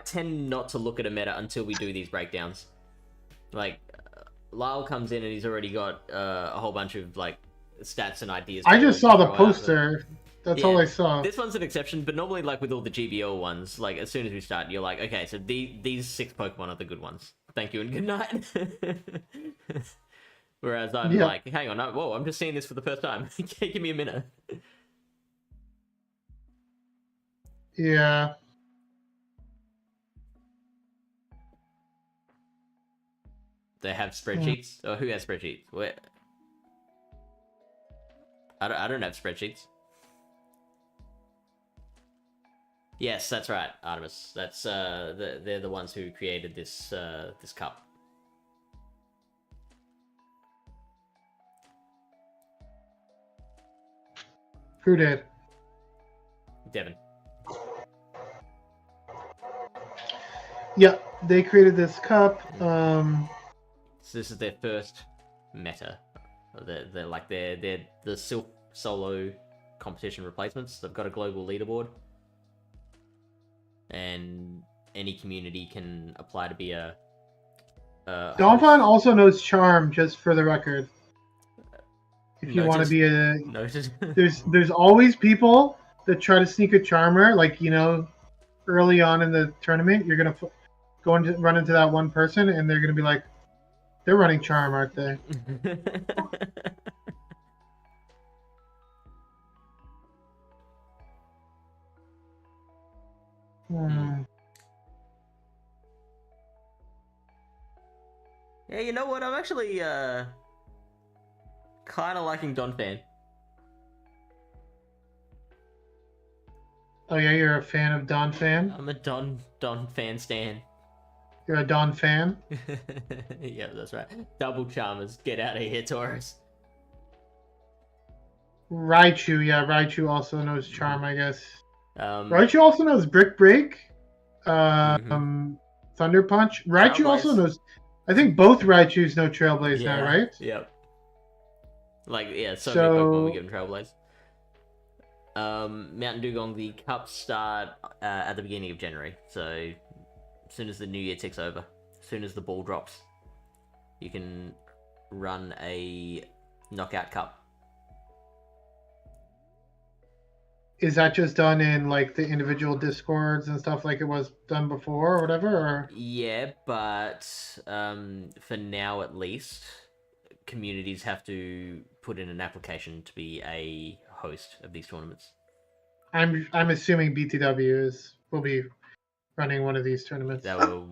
tend not to look at a meta until we do these breakdowns. Like, Lyle comes in and he's already got a whole bunch of like stats and ideas. I just saw the poster. That's all I saw. This one's an exception, but normally, like with all the GBL ones, like as soon as we start, you're like, okay, so these 6 Pokemon are the good ones. Thank you and good night. Whereas I'm like, hang on, whoa, I'm just seeing this for the first time. Give me a minute. Yeah. They have spreadsheets? Or who has spreadsheets? Where? I don't have spreadsheets. Yes, that's right, Artemis. That's they're the ones who created this this cup. Who did? Devon. Yeah, they created this cup. So this is their first meta. They're like they're the Silph solo competition replacements. They've got a global leaderboard, and any community can apply to be a. Donphan also knows Charm, just for the record. If you want to be a noted. there's always people that try to sneak a Charmer, like, you know, early on in the tournament, you're gonna run into that one person, and they're gonna be like, they're running Charm, aren't they? Yeah, you know what? I'm actually kind of liking Donphan. Oh yeah, you're a fan of Donphan? I'm a Donphan stan. You're a Don fan? Yeah, that's right. Double Charmers, get out of here, Taurus. Raichu, yeah, Raichu also knows Charm, I guess. Raichu also knows Brick Break, Thunder Punch. Raichu Trailblaze. also knows. I think both Raichus know Trailblaze now, right? Yep. Like, yeah, so many Pokemon we give them Trailblaze. Mountain Dugong, the cups start at the beginning of January, so as soon as the new year ticks over, as soon as the ball drops, you can run a knockout cup. Is that just done in like the individual discords and stuff like it was done before or whatever? Or Yeah, but for now at least, communities have to put in an application to be a host of these tournaments. I'm assuming BTW will be running one of these tournaments. They were,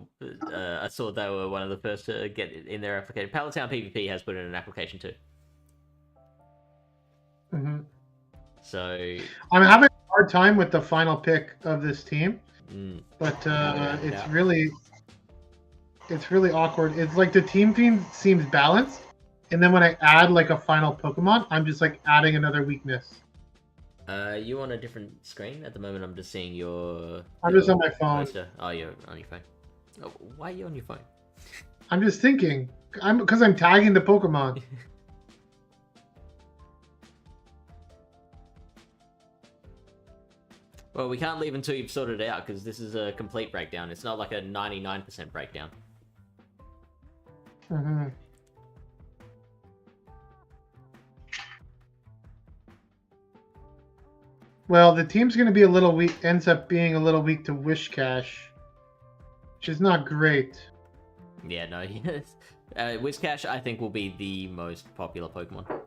I saw they were one of the first to get it in their application. Pallet Town PvP has put in an application too. Mm-hmm. So I'm having a hard time with the final pick of this team, but it's really awkward. It's like the team seems balanced, and then when I add like a final Pokemon, I'm just like adding another weakness. You on a different screen at the moment? I'm just seeing your. I'm just on my phone. Poster. Oh, you're on your phone. Oh, why are you on your phone? I'm just thinking. Because I'm tagging the Pokemon. Well, we can't leave until you've sorted it out, because this is a complete breakdown. It's not like a 99% breakdown. Mm-hmm. Well, the team's going to be a little weak, ends up being a little weak to Whiscash, which is not great. Yeah, no. Whiscash, I think, will be the most popular Pokemon.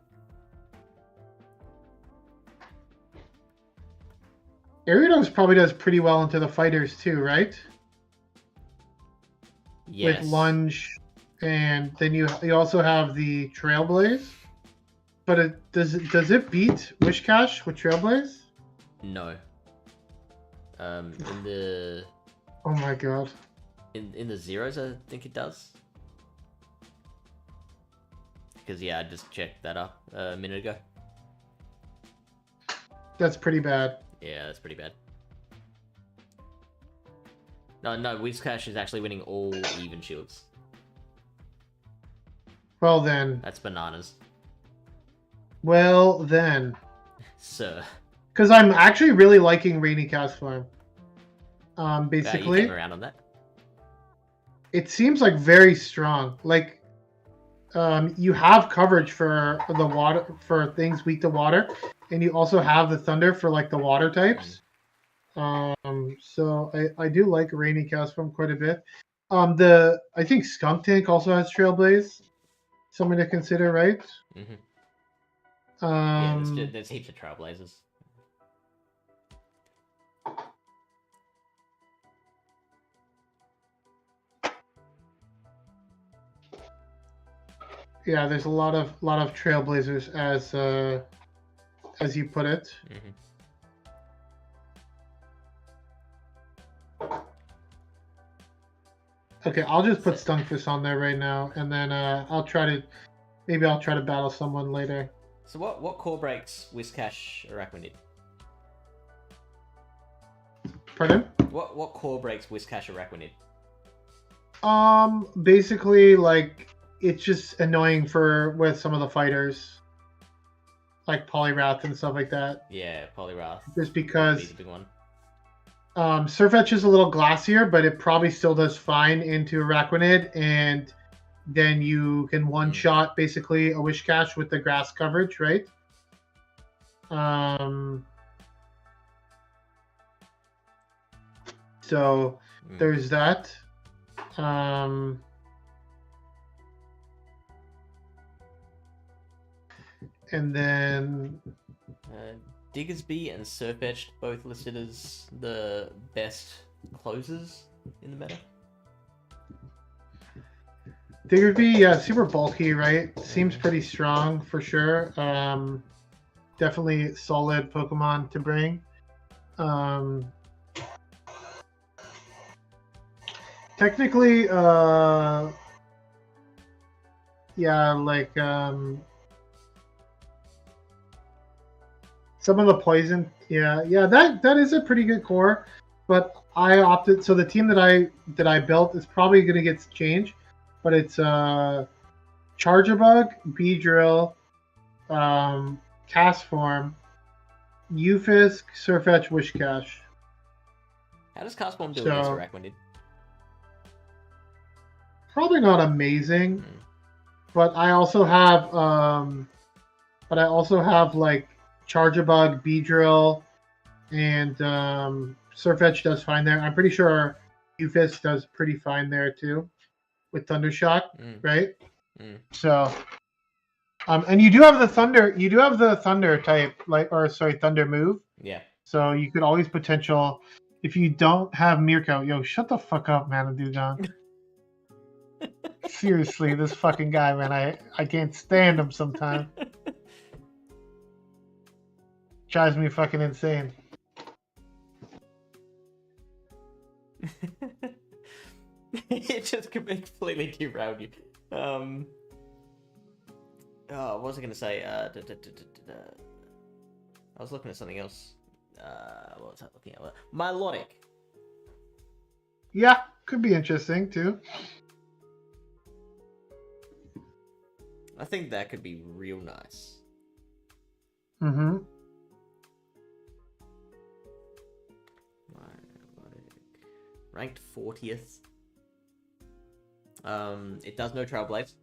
Ariados probably does pretty well into the fighters too, right? Yes. With Lunge, and then you also have the Trailblaze. But does it beat Whiscash with Trailblaze? No. In the Oh my god. in the zeros, I think it does. Because yeah, I just checked that up a minute ago. That's pretty bad. Yeah, that's pretty bad. No, Whiscash is actually winning all even shields. Well then. That's bananas. Well then. Sir. Because I'm actually really liking Rainy Cast Farm. Basically, you came around on that. It seems like very strong. Like, you have coverage for the water, for things weak to water, and you also have the thunder for like the water types. So I do like Rainy Cast Farm quite a bit. I think Skunk Tank also has Trailblaze. Something to consider, right? Mm-hmm. Yeah, there's heaps of Trailblazers. Yeah, there's a lot of Trailblazers as you put it. Mm-hmm. Okay, I'll just put Stunkfist on there right now, and then I'll try to battle someone later. So what core breaks Whiscash Arachnid? Pardon? What core breaks Whiscash Arachnid? Basically, like, it's just annoying with some of the fighters, like Poliwrath and stuff like that. Yeah, Poliwrath. Just because He's a big one. Surfetch is a little glassier, but it probably still does fine into Arachnid, and then you can one-shot basically a Whiscash with the grass coverage, right? So there's that. And then Diggersby and Surfetch both listed as the best closers in the meta. Diggersby, yeah, super bulky, right? Seems pretty strong for sure. Definitely solid Pokemon to bring. Technically, yeah, like some of the poison, yeah, that is a pretty good core, but I opted, so the team that I built is probably gonna get changed, but it's Charjabug, Beedrill, Castform, Eufisk, Surfetch, Whiscash. How does Castform do against Arachnid? Probably not amazing. but I also have like Charjabug, Beedrill, and Surf Edge does fine there. I'm pretty sure Ufist does pretty fine there too, with Thundershock, right? So, and you do have the Thunder. You do have the Thunder type, Thunder move. Yeah. So you could always potential if you don't have Mirko. Yo, shut the fuck up, man, Dugon. Seriously, this fucking guy, man, I can't stand him sometimes. Drives me fucking insane. It just completely derailed you. Oh, what was I gonna say? I was looking at something else. What was I looking at? Milotic. Yeah, could be interesting too. I think that could be real nice. Mm-hmm. Ranked 40th. It does no Trailblaze.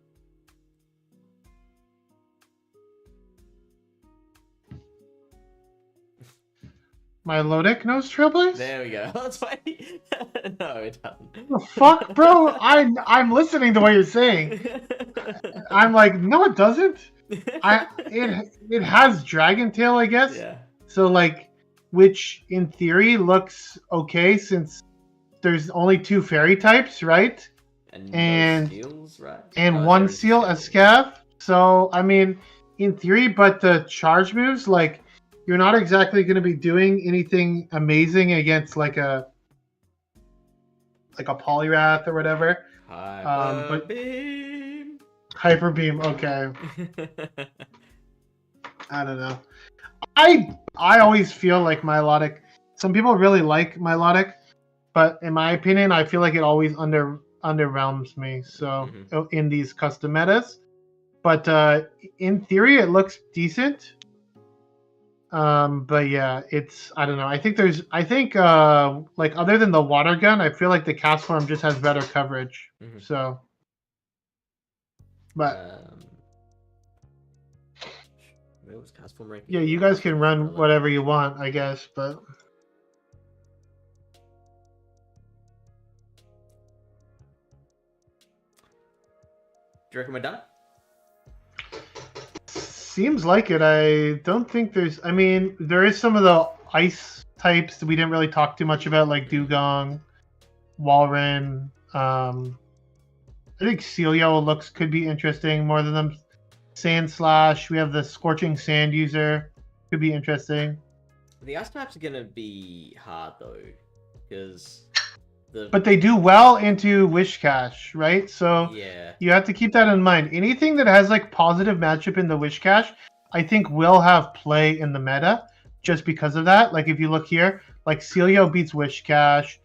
Milotic knows Trailblaze? There we go. That's why. No, it doesn't. The fuck, bro? I'm listening to what you're saying. I'm like, no, it doesn't. It has Dragon Tail, I guess. Yeah. So like, which in theory looks okay since there's only 2 fairy types, right? And seals, right? And one seal, a scav. So I mean, in theory, but the charge moves, like, you're not exactly going to be doing anything amazing against like a Poliwrath or whatever. Hyper Beam. Hyper Beam, okay. I don't know. I always feel like Milotic. Some people really like Milotic, but in my opinion, I feel like it always underwhelms me. So in these custom metas, but in theory, it looks decent. But yeah, I don't know. I think like other than the water gun, I feel like the cast form just has better coverage. So, but where was cast form ranking? Yeah, you guys can run whatever you want, I guess, but do you reckon we're done? Seems like it. I don't think there's. I mean, there is some of the ice types that we didn't really talk too much about, like Dugong, Walrein. I think Celio could be interesting more than them. Sand Slash. We have the Scorching Sand user. Could be interesting. The ice types are gonna be hard though, because But they do well into Wishcache, right? So yeah, you have to keep that in mind. Anything that has like positive matchup in the Wishcache, I think will have play in the meta just because of that. Like if you look here, like Celio beats Wishcache,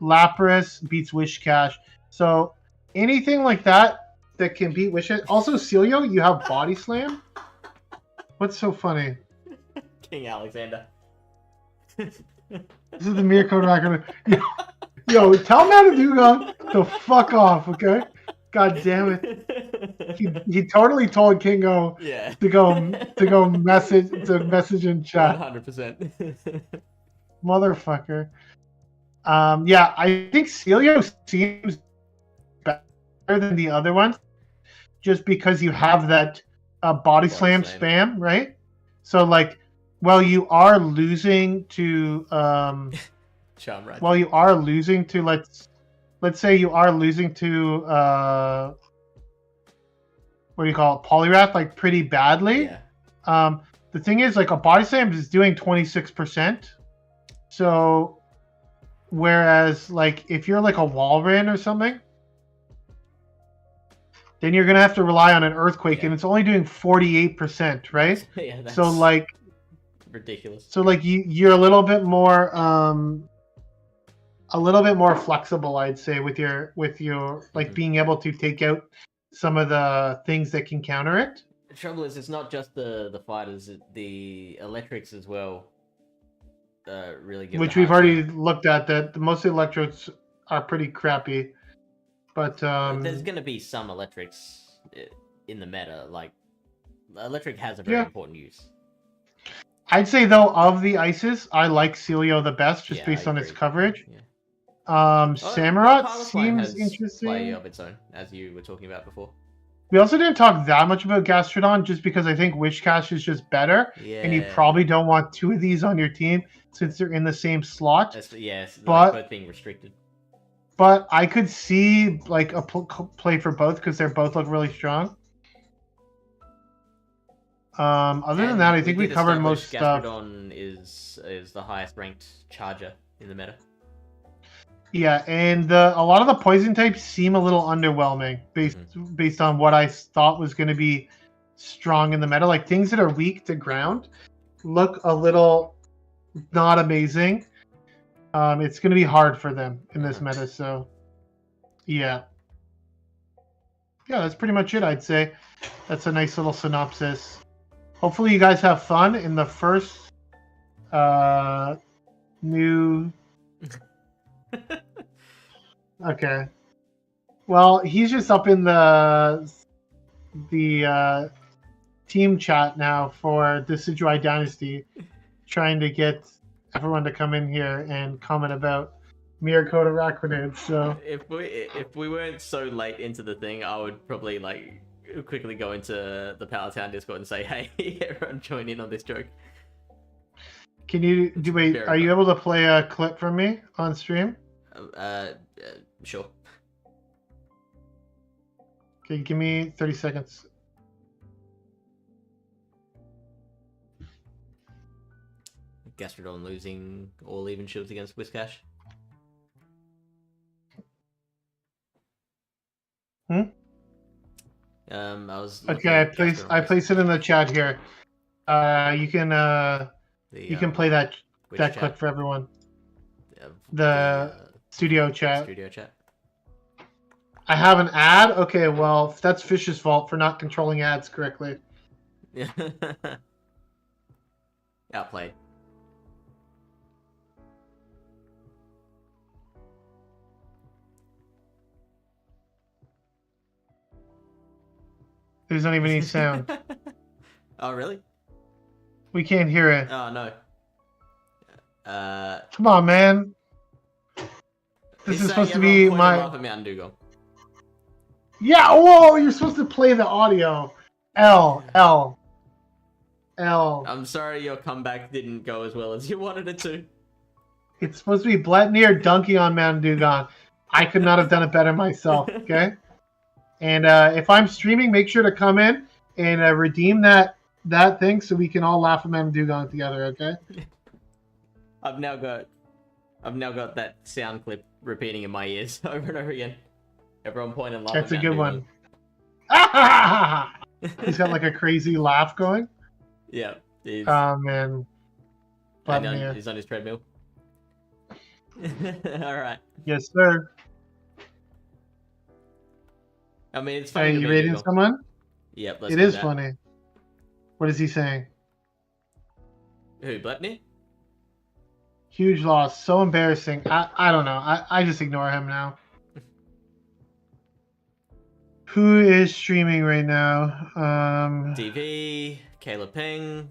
Lapras beats Wishcache. So anything like that can beat Wishcache. Also, Celio, you have Body Slam. What's so funny? King Alexander. This is the Mirko record. Yo, tell Dugong to fuck off, okay? God damn it. He totally told Kingo to go message in chat. 100%. Motherfucker. Yeah, I think Celio seems better than the other ones just because you have that body slam spam, right? So like, well, you are losing to Charmride. Well, you are losing to let's say you are losing to what do you call it, Poliwrath, like pretty badly. Yeah. The thing is, like, a body slam is doing 26%. So whereas like if you're like a Walrein or something, then you're gonna have to rely on an Earthquake, and it's only doing 48%, right? Yeah, that's so like ridiculous. So like you're a little bit more flexible, I'd say, with your like being able to take out some of the things that can counter it. The trouble is, it's not just the fighters; the electrics as well. Really give. Which we've already looked at. That most electrics are pretty crappy, but there's gonna be some electrics. in the meta. Like, electric has a very important use. I'd say though, of the ices, I like Celio the best, just Yeah, based I on its agree. coverage. Yeah. Samurott Pilot Flame seems has play interesting. of its own, as you were talking about before. We also didn't talk that much about Gastrodon, just because I think Wishcash is just better, Yeah. and you probably don't want two of these on your team since they're in the same slot. Yes, but like both being restricted. But I could see like a play for both because they're both look really strong. Other than that, I think we covered most stuff. Gastrodon is the highest ranked charger in the meta. Yeah, and a lot of the poison types seem a little underwhelming based on what I thought was going to be strong in the meta. Like things that are weak to ground look a little not amazing. It's going to be hard for them in this meta. So, yeah, that's pretty much it. I'd say that's a nice little synopsis. Hopefully, you guys have fun in the first new. Okay. Well, he's just up in the team chat now for Decidueye Dynasty, trying to get everyone to come in here and comment about Miracoda Arachnids. So if we weren't so late into the thing, I would probably like quickly go into the Pallet Town Discord and say, "Hey, everyone, join in on this joke." Can you wait? Are you able to play a clip from me on stream? Sure. Okay, give me 30 seconds. Gastrodon losing all even shields against Whiscash. I was okay. I place it in the chat here. You can play that clip for everyone. The studio chat. Studio chat. I have an ad. Okay, well that's Fish's fault for not controlling ads correctly. Yeah. Outplayed. There's not even any sound. Oh, really? We can't hear it. Oh, no. Come on, man. This is supposed to be my... Off of Mountain Dew. Yeah, whoa, you're supposed to play the audio. L. I'm sorry your comeback didn't go as well as you wanted it to. It's supposed to be Blepnir dunking on Mountain Dew. I could not have done it better myself, okay? And if I'm streaming, make sure to come in and redeem that thing so we can all laugh at Mountain Dew together, okay? I've now got that sound clip repeating in my ears over and over again. Everyone point and laugh. That's a good one. He's got like a crazy laugh going. Yeah. Oh man. He's on his treadmill. All right. Yes, sir. I mean, it's funny. Are you rating someone? Yep. It is funny. What is he saying? Who, Blepnir? Huge loss. So embarrassing. I don't know. I just ignore him now. Who is streaming right now? DV, Caleb Peng,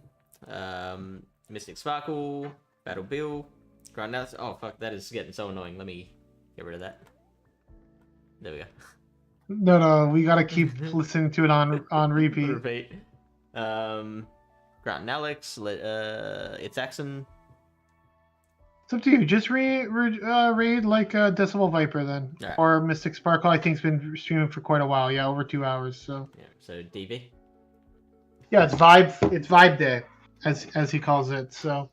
Mystic Sparkle, Battle Bill, Grandhouse. Oh fuck, that is getting so annoying. Let me get rid of that. There we go. No, we gotta keep listening to it on repeat. Repeat. Grant and Alex, it's Axon. It's up to you. Just raid like Decibel Viper then, right. Or Mystic Sparkle. I think's been streaming for quite a while. Yeah, over 2 hours. So yeah. So DV. Yeah, it's vibe day, as he calls it. So,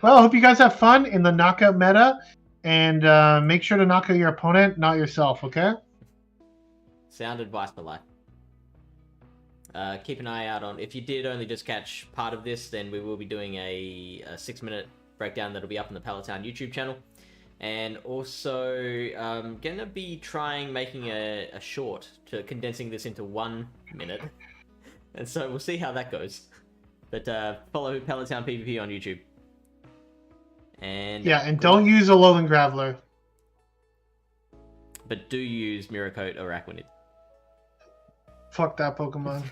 well, I hope you guys have fun in the knockout meta, and make sure to knock out your opponent, not yourself. Okay. Sound advice for life. Keep an eye out on. If you did only just catch part of this, then we will be doing a 6-minute breakdown that'll be up on the Pallet Town YouTube channel, and also gonna be trying making a short to condensing this into 1 minute, and so we'll see how that goes. But follow Pallet Town PvP on YouTube, and yeah, and don't use a Alolan Graveler, but do use Miracoda Arachnid. Fuck that Pokemon.